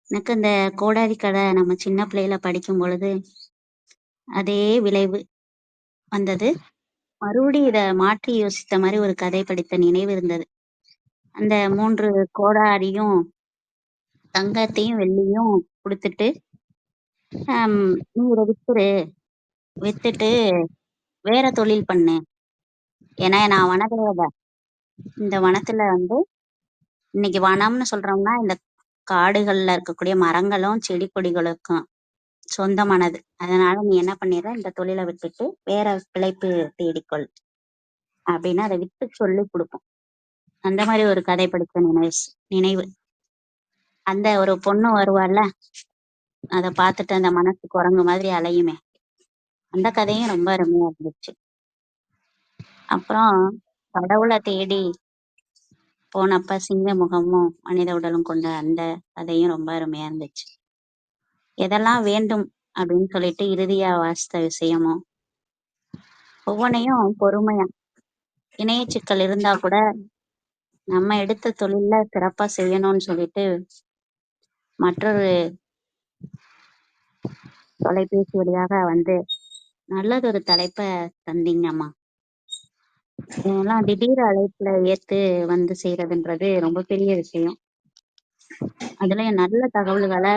எனக்கு இந்த கோடாரி கதை நம்ம சின்ன பிள்ளையில படிக்கும் பொழுது அதே விளைவு வந்தது. மறுபடியும் இதை மாற்றி யோசித்த மாதிரி ஒரு கதை படித்த நினைவு இருந்தது. அந்த 3 கோடாரியும் தங்கத்தையும் வெள்ளியும் கொடுத்துட்டு நீ இதை வித்துட்டு வேற தொழில் பண்ணு. ஏன்னா நான் வனதேவதை. இந்த வனத்துல வந்து இன்னைக்கு வனம்னு சொல்றோம்னா இந்த காடுகள்ல இருக்கக்கூடிய மரங்களும் செடி கொடிகளுக்கும் சொந்தமானது. அதனால நீ என்ன பண்ணிடுற, இந்த தொழிலை விட்டுட்டு வேற பிழைப்பு தேடிக்கொள் அப்படின்னு அதை விட்டு சொல்லி கொடுப்போம். அந்த மாதிரி ஒரு கதை படித்த நினைவு. அந்த ஒரு பொண்ணு வருவாள்ல, அதை பார்த்துட்டு அந்த மனசு குரங்கு மாதிரி அலையுமே, அந்த கதையும் ரொம்ப அருமையா இருந்துச்சு. அப்புறம் கடவுளை தேடி போனப்ப சிங்க முகமும் மனித உடலும் கொண்ட அந்த கதையும் ரொம்ப அருமையா இருந்துச்சு. எதெல்லாம் வேண்டும் அப்படின்னு சொல்லிட்டு இறுதியா வாசித்த விஷயமும் ஒவ்வொன்றையும் பொறுமையா, இணைய சிக்கல் இருந்தா கூட நம்ம எடுத்த தொழில சிறப்பா செய்யணும்னு சொல்லிட்டு மற்றொரு தொலைபேசி வழியாக வந்து நல்லதொரு தலைப்பை தந்தீங்கம்மா. இதெல்லாம் திடீர் அழைப்புல ஏத்து வந்து செய்யறதுன்றது ரொம்ப பெரிய விஷயம். அதுல நல்ல தகவல்களை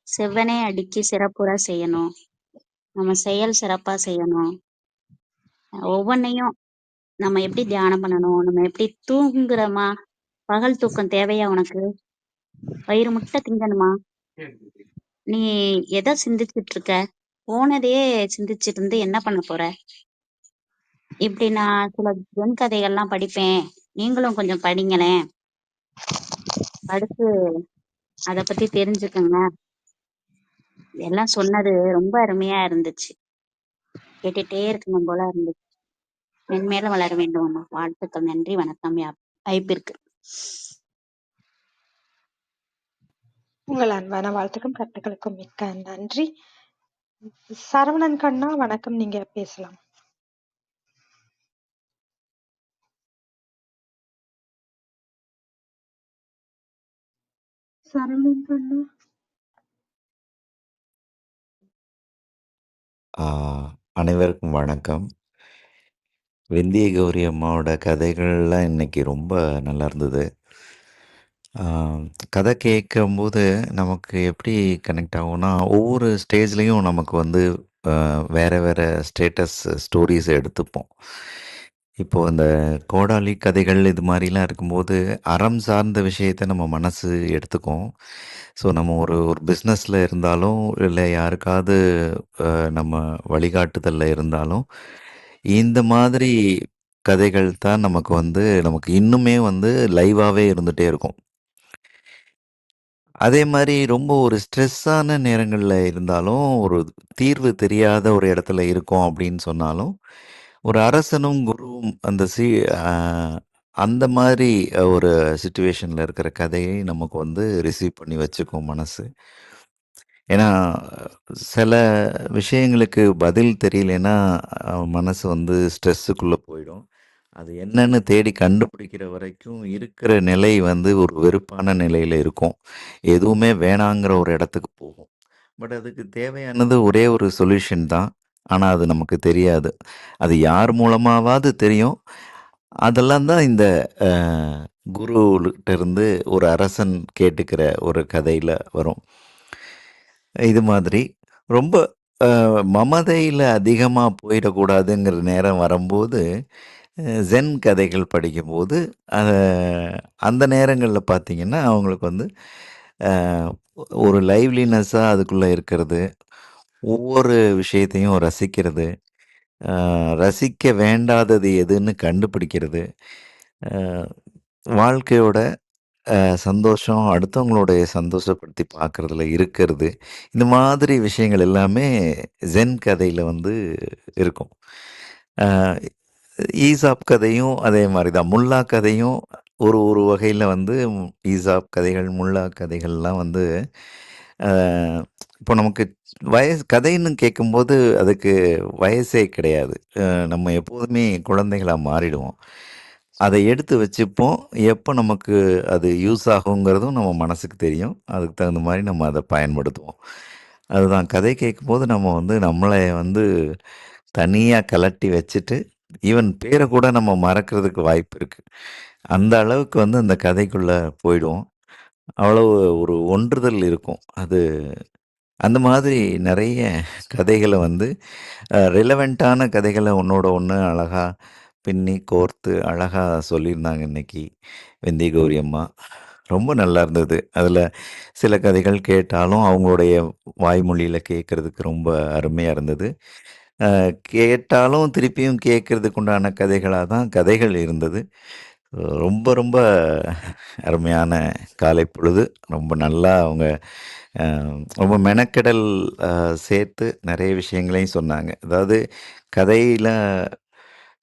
செவ்வனே அடிச்சு சிறப்புற செய்யணும். நம்ம செயல் சிறப்பா செய்யணும். ஒவ்வொன்னையும் நம்ம எப்படி தியானம் பண்ணணும், நம்ம எப்படி தூங்குறோமா, பகல் தூக்கம் தேவையா உனக்கு, வயிறு முட்டை திங்கணுமா, நீ எதை சிந்திச்சுட்டு இருக்க, போனதையே சிந்திச்சுட்டு இருந்து என்ன பண்ண போற. இப்படி நான் சில ஜென் கதைகள்லாம் படிப்பேன், நீங்களும் கொஞ்சம் படிங்களேன், அடுத்து அதை பத்தி தெரிஞ்சுக்கங்க. எல்லாம் சொன்னது ரொம்ப அருமையா இருந்துச்சு, கேட்டுட்டே இருக்கணும் போல இருந்துச்சு. மென்மேலும் வளர வேண்டும் அம்மா. வாழ்த்துக்கள். நன்றி, வணக்கம். வாய்ப்பிற்கு. உங்கள் அன்பான வாழ்த்துக்கும் கருத்துக்களுக்கும் மிக்க நன்றி. சரவணன் கண்ணா வணக்கம், நீங்க பேசலாம். சரவணன் கண்ணா. அனைவருக்கும் வணக்கம். வெந்திய கௌரி அம்மாவோட கதைகள்லாம் இன்னைக்கு ரொம்ப நல்லா இருந்தது. கதை கேட்கும்போது நமக்கு எப்படி கனெக்ட் ஆகும்னா, ஒவ்வொரு ஸ்டேஜ்லேயும் நமக்கு வந்து வேறு வேறு ஸ்டேட்டஸ் ஸ்டோரிஸ் எடுத்துப்போம். இப்போது இந்த கோடாலி கதைகள் இது மாதிரிலாம் இருக்கும்போது அறம் சார்ந்த விஷயத்தை நம்ம மனசு எடுத்துக்கும். ஸோ நம்ம ஒரு ஒரு பிஸ்னஸில் இருந்தாலும் இல்லை யாருக்காவது நம்ம வழிகாட்டுதலில் இருந்தாலும் இந்த மாதிரி கதைகள் தான் நமக்கு வந்து நமக்கு இன்னுமே வந்து லைவாகவே இருந்துகிட்டே இருக்கும். அதே மாரி ரொம்ப ஒரு ஸ்ட்ரெஸ்ஸான நேரங்கள்ல இருந்தாலும், ஒரு தீர்வு தெரியாத ஒரு இடத்துல இருக்கோம் அப்படின்னு சொன்னாலும், ஒரு அரசனும், குருவும் அந்த அ அந்த மாரி ஒரு சிச்சுவேஷன்ல இருக்கிற கதையை நமக்கு வந்து ரிசீவ் பண்ணி வச்சுக்கும் மனசு. ஏன்னா, சில விஷயங்களுக்கு பதில் தெரியலன்னா, மனசு வந்து ஸ்ட்ரெஸ்ஸுக்குள்ள போயிடும். அது என்னன்னு தேடி கண்டுபிடிக்கிற வரைக்கும் இருக்கிற நிலை வந்து ஒரு வெறுப்பான நிலையில இருக்கும். எதுவுமே வேணாங்கிற ஒரு இடத்துக்கு போகும். பட் அதுக்கு தேவையானது ஒரே ஒரு சொல்யூஷன் தான். ஆனா, அது நமக்கு தெரியாது. அது யார் மூலமாவாவது தெரியும். அதெல்லாம் தான் இந்த அ குருகிட்ட இருந்து ஒரு அரசன் கேட்டுக்கிற ஒரு கதையில வரும். இது மாதிரி ரொம்ப மமதையில அதிகமா போயிடக்கூடாதுங்கிற நேரம் வரும்போது, ஜென் கதைகள் படிக்கும்போது, அ அந்த நேரங்கள்ல பார்த்தீங்கன்னா, அவங்களுக்கு வந்து அ ஒரு லைவ்லினஸ்ஸா அதுக்குள்ள இருக்கிறது, ஒவ்வொரு விஷயத்தையும் ரசிக்கிறது, ரசிக்க வேண்டாதது எதுன்னு கண்டுபிடிக்கிறது, அ வாழ்க்கையோட சந்தோஷம், அடுத்தவங்களுடைய சந்தோஷப்படுத்தி பார்க்குறதுல இருக்கிறது. இந்த மாதிரி விஷயங்கள் எல்லாமே ஜென் கதையில வந்து இருக்கும். அ ஈசாப் கதையும் அதே மாரி தான். முல்லா கதையும் ஒரு ஒரு வகையில வந்து ஈசாப் கதைகள், முல்லா கதைகள்லாம் வந்து அ இப்போ நமக்கு கதைன்னு கேட்கும்போது அதுக்கு வயசே கிடையாது. நம்ம எப்போதுமே குழந்தைகளா மாறிடுவோம். அதை எடுத்து வச்சுப்போம். எப்போ நமக்கு அது யூஸ் ஆகுங்கிறதும் நம்ம மனசுக்கு தெரியும். அதுக்கு தகுந்த மாரி நம்ம அத பயன்படுத்துவோம். அதுதான் கதை கேட்கும்போது நம்ம வந்து நம்மள வந்து தனியா கழட்டி வச்சுட்டு, ஈவன் பேர கூட நம்ம மறக்கிறதுக்கு வாய்ப்பு இருக்கு. அந்த அளவுக்கு வந்து அந்த கதைக்குள்ள போயிடுவோம். அவ்வளவு ஒரு ஒன்றுதல் இருக்கும். அது அந்த மாதிரி நெறைய கதைகள வந்து ரிலவென்ட்டான கதைகள ஒண்ணோட ஒண்ணு அழகா பின்னி, கோர்த்து அழகா சொல்லியிருந்தாங்க இன்னைக்கு வெந்தய கௌரி அம்மா. ரொம்ப நல்லா இருந்தது. அதில சில கதைகள் கேட்டாலும், அவங்களுடைய வாய்மொழியில கேட்கறதுக்கு ரொம்ப அருமையா இருந்தது. கேட்டாலும் திருப்பியும் கேட்கறதுக்கு உண்டான கதைகளா தான் கதைகள் இருந்தது. ரொம்ப ரொம்ப அருமையான காலை பொழுது. ரொம்ப நல்லா அவங்க அ ரொம்ப மெனக்கெடல் சேர்த்து நெறைய விஷயங்களையும் சொன்னாங்க. அதாவது கதையில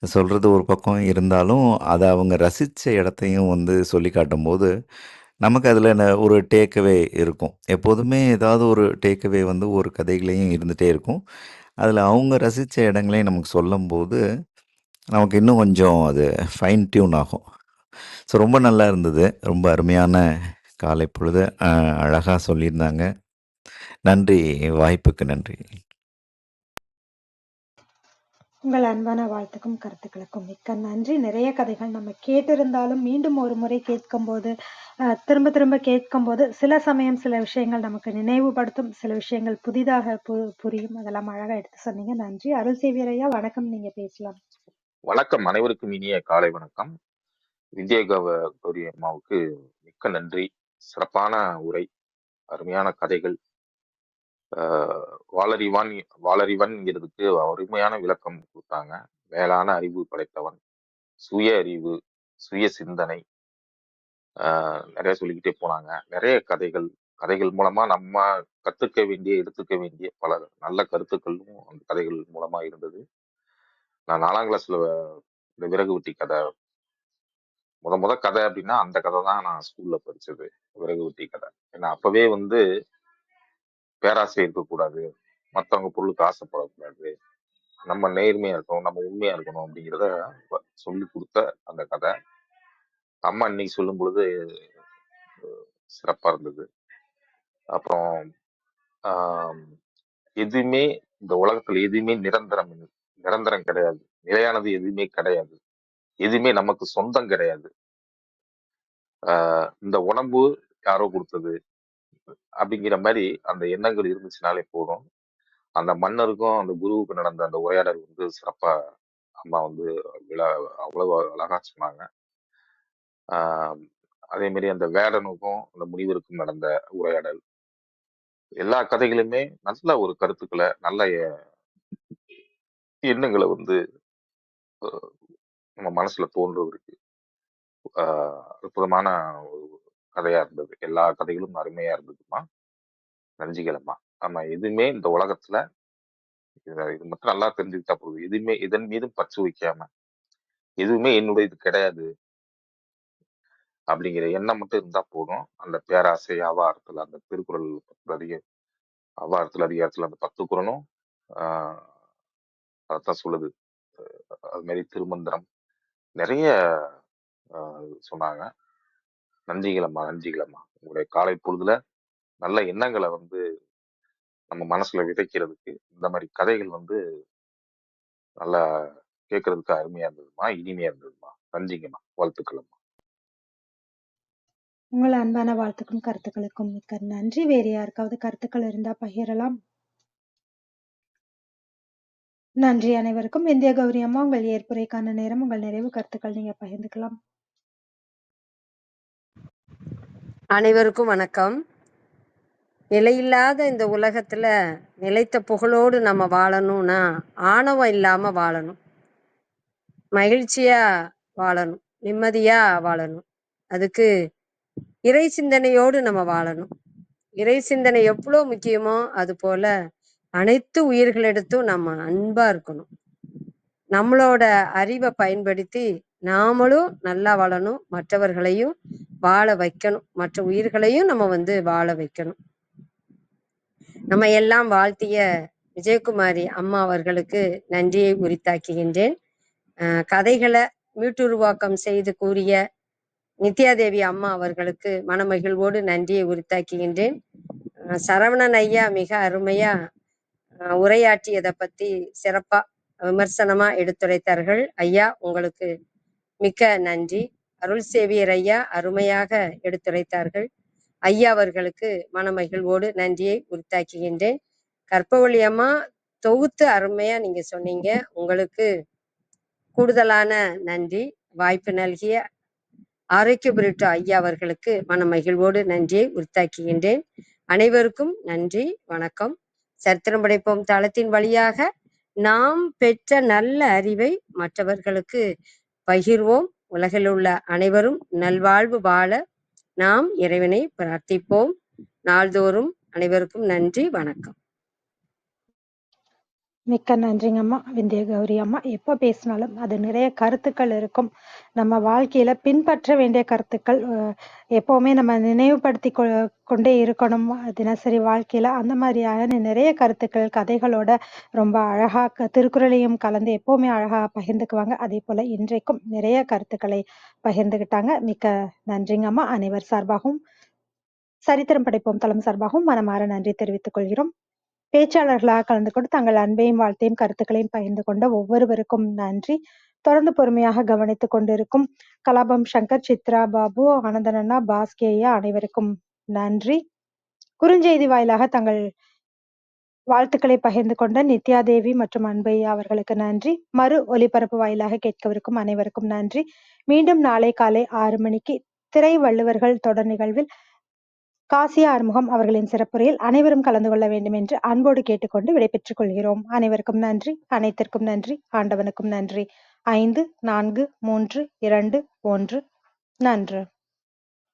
சொல்றது ஒரு பக்கம் இருந்தாலும், அத அவங்க ரசிச்ச இடத்தையும் வந்து சொல்லி காட்டும்போது, நமக்கு அதில ஒரு டேக் அவே இருக்கும். எப்போதுமே ஏதாவது ஒரு டேக் அவே வந்து ஒரு கதைகளையும் இருந்துட்டே இருக்கும். அதில அவங்க ரசிச்ச இடங்களையும் நமக்கு சொல்லும்போது, நமக்கு இன்னும் கொஞ்சம் அது ஃபைன் டியூன் ஆகும். ஸோ ரொம்ப நல்லா இருந்தது. ரொம்ப அருமையான காலை பொழுது. அழகா சொல்லியிருந்தாங்க. நன்றி. வாய்ப்புக்கு நன்றி. உங்கள் அன்பான வாழ்த்துக்கும் கருத்துக்களுக்கும் மிக்க நன்றி. நிறைய கதைகள் நம்ம கேட்டிருந்தாலும் மீண்டும் ஒரு முறை கேட்கும்போது திரும்ப திரும்ப கேட்கும்போது சில சமயம் சில விஷயங்கள் நமக்கு நினைவுபடுத்தும், சில விஷயங்கள் புதிதாக புரியும். அதெல்லாம் அழகா எடுத்து சொன்னீங்க. நன்றி. அருள் சேவியர் ஐயா வணக்கம், நீங்க பேசலாம். வணக்கம், அனைவருக்கும் இனிய காலை வணக்கம். விந்திய கௌரி அம்மாவுக்கு மிக்க நன்றி. சிறப்பான உரை, அருமையான கதைகள். வாளறிவான் வாளறிவன்ங்கிறதுக்கு அருமையான விளக்கம் கொடுத்தாங்க. மேலான அறிவு படைத்தவன், சுய அறிவு, சுய சிந்தனை, நிறைய சொல்லிக்கிட்டே போனாங்க. நிறைய கதைகள் மூலமா நம்ம கத்துக்க வேண்டிய, எடுத்துக்க வேண்டிய பல நல்ல கருத்துக்களும் அந்த கதைகள் மூலமா இருந்தது. நான் 4ஆம் கிளாஸ்ல இந்த விறகு வெட்டி கதை, முத கதை அப்படின்னா அந்த கதை தான் நான் ஸ்கூல்ல படிச்சது, விறகு வெட்டி கதை. ஏன்னா அப்பவே வந்து பேராசை இருக்கக்கூடாது, மற்றவங்க பொருளுக்கு ஆசைப்படக்கூடாது, நம்ம நேர்மையா இருக்கணும், நம்ம உண்மையா இருக்கணும் அப்படிங்கிறத சொல்லி கொடுத்த அந்த கதை அம்மா இன்னைக்கு சொல்லும் பொழுது சிறப்பா இருந்தது. அப்புறம் எதுவுமே இந்த உலகத்துல எதுவுமே நிரந்தரம் கிடையாது, நிலையானது எதுவுமே கிடையாது, எதுவுமே நமக்கு சொந்தம் கிடையாது. இந்த உடம்பு யாரோ கொடுத்தது அப்படிங்கிற மாதிரி அந்த எண்ணங்கள் இருந்துச்சுனாலே போதும். அந்த மன்னருக்கும் அந்த குருவுக்கும் நடந்த அந்த உரையாடல் வந்து சிறப்பா அம்மா வந்து அவ்வளவு அழகா சொன்னாங்க. அதே மாதிரி அந்த வேடனுக்கும் அந்த முனிவருக்கும் நடந்த உரையாடல், எல்லா கதைகளுமே நல்ல ஒரு கருத்துக்களை, நல்ல எண்ணங்களை வந்து நம்ம மனசுல தோன்றுவதற்கு அற்புதமான ஒரு கதையா இருந்தது. எல்லா கதைகளும் அருமையா இருந்ததுமா. நன்றிகளம்மா. ஆமா, எதுவுமே இந்த உலகத்துல இது மட்டும் நல்லா தெரிஞ்சுக்கிட்டா போதும். எதுவுமே இதன் மீதும் பற்று வைக்காம, எதுவுமே என்னுடையது கிடையாது அப்படிங்கிற எண்ணம் மட்டும் இருந்தா போதும். அந்த பேராசை அவாரத்துல, அந்த திருக்குறள் அவ்வாரத்துல அதிகாரத்துல அந்த 10 குறளும் அதான் சொல்லுது. அது மாதிரி திருமந்திரம் நிறைய சொன்னாங்க. நன்றிகளம்மா. உங்களுடைய காலை பொழுதுல நல்ல எண்ணங்களை வந்து நம்ம மனசுல விதைக்கிறதுக்கு இந்த மாதிரி கதைகள் வந்து நல்லா கேட்கறதுக்கு அருமையா இருந்ததுமா, இனிமையா இருந்ததுமா. நன்றிங்கம்மா, வாழ்த்துக்களம்மா. உங்கள் அன்பான வாழ்த்துக்கும் கருத்துக்களுக்கும் மிக்க நன்றி. வேறு யாருக்காவது கருத்துக்கள் இருந்தா பகிரலாம். நன்றி அனைவருக்கும். விந்திய கௌரி அம்மா, உங்கள் ஏற்புரைக்கான நேரம், உங்கள் நிறைவு கருத்துக்கள் நீங்க பகிர்ந்துக்கலாம். அனைவருக்கும் வணக்கம். நிலையில்லாத இந்த உலகத்துல நிலைத்த புகழோடு நம்ம வாழணும்னா ஆணவம் இல்லாம வாழணும், மகிழ்ச்சியா வாழணும், நிம்மதியா வாழணும். அதுக்கு இறை சிந்தனையோடு நம்ம வாழணும். இறை சிந்தனை எவ்வளோ முக்கியமோ அது போல அனைத்து உயிர்களிடத்தும் நம்ம அன்பா இருக்கணும். நம்மளோட அறிவை பயன்படுத்தி நாமளும் நல்லா வாழணும், மற்றவர்களையும் வாழ வைக்கணும், மற்ற உயிர்களையும் நம்ம வந்து வாழ வைக்கணும். நம்ம எல்லாம் வாழ்த்திய விஜயகுமாரி அம்மா அவர்களுக்கு நன்றியை உரித்தாக்குகின்றேன். கதைகளை மீட்டுருவாக்கம் செய்து கூறிய நித்யாதேவி அம்மா அவர்களுக்கு மனமகிழ்வோடு நன்றியை உரித்தாக்குகின்றேன். சரவணன் ஐயா மிக அருமையா உரையாற்றியதை பத்தி சிறப்பா விமர்சனமா எடுத்துரைத்தார்கள். ஐயா உங்களுக்கு மிக்க நன்றி. அருள் சேவியர் ஐயா அருமையாக எடுத்துரைத்தார்கள். ஐயா அவர்களுக்கு மனமகிழ்வோடு நன்றியை உரித்தாக்குகின்றேன். கற்பவழி அம்மா தொகுத்து அருமையா நீங்க சொன்னீங்க. உங்களுக்கு கூடுதலான நன்றி. வாய்ப்பு நல்கிய ஆரோக்கிய பொருட்டு ஐயா அவர்களுக்கு மனமகிழ்வோடு நன்றியை உரித்தாக்குகின்றேன். அனைவருக்கும் நன்றி, வணக்கம். சரித்திரம் படைப்போம் தளத்தின் வழியாக நாம் பெற்ற நல்ல அறிவை மற்றவர்களுக்கு பகிர்வோம். உலகில் உள்ள அனைவரும் நல்வாழ்வு வாழ நாம் இறைவனை பிரார்த்திப்போம். நாள்தோறும் அனைவருக்கும் நன்றி, வணக்கம். மிக்க நன்றிங்கம்மா விந்திய கௌரி அம்மா. எப்போ பேசினாலும் அது நிறைய கருத்துக்கள் இருக்கும். நம்ம வாழ்க்கையில பின்பற்ற வேண்டிய கருத்துக்கள் எப்பவுமே நம்ம நினைவுபடுத்தி கொண்டே இருக்கணும் தினசரி வாழ்க்கையில. அந்த மாதிரியாக நிறைய கருத்துக்கள் கதைகளோட ரொம்ப அழகா திருக்குறளையும் கலந்து எப்பவுமே அழகா பகிர்ந்துக்குவாங்க. அதே போல இன்றைக்கும் நிறைய கருத்துக்களை பகிர்ந்துகிட்டாங்க. மிக்க நன்றிங்கம்மா. அனைவர் சார்பாகவும் சரித்திரம் படைப்போம் தளம் சார்பாகவும் மனமாற நன்றி தெரிவித்துக் கொள்கிறோம். பேச்சாளர்களாக கலந்து கொண்டு தங்கள் அன்பையும் வாழ்த்தையும் கருத்துக்களையும் பகிர்ந்து கொண்ட ஒவ்வொருவருக்கும் நன்றி. தொடர்ந்து பொறுமையாக கவனித்துக் கொண்டிருக்கும் கலாபம் சங்கர், சித்ரா பாபு, ஆனந்தனண்ணா, பாஸ்கேயா அனைவருக்கும் நன்றி. குறுஞ்செய்தி வாயிலாக தங்கள் வாழ்த்துக்களை பகிர்ந்து கொண்ட நித்யா தேவி மற்றும் அன்பையா அவர்களுக்கு நன்றி. மறு ஒலிபரப்பு வாயிலாக கேட்கவிருக்கும் அனைவருக்கும் நன்றி. மீண்டும் நாளை காலை 6 மணிக்கு திரை வள்ளுவர்கள் தொடர் நிகழ்வில் காசியா ஆறுமுகம் அவர்களின் சிறப்புரையில் அனைவரும் கலந்து கொள்ள வேண்டும் என்று அன்போடு கேட்டுக்கொண்டு விடைபெற்றுக் கொள்கிறோம். அனைவருக்கும் நன்றி, அனைத்திற்கும் நன்றி, ஆண்டவனுக்கும் நன்றி. 5, 4, 3, 2, 1 நன்று.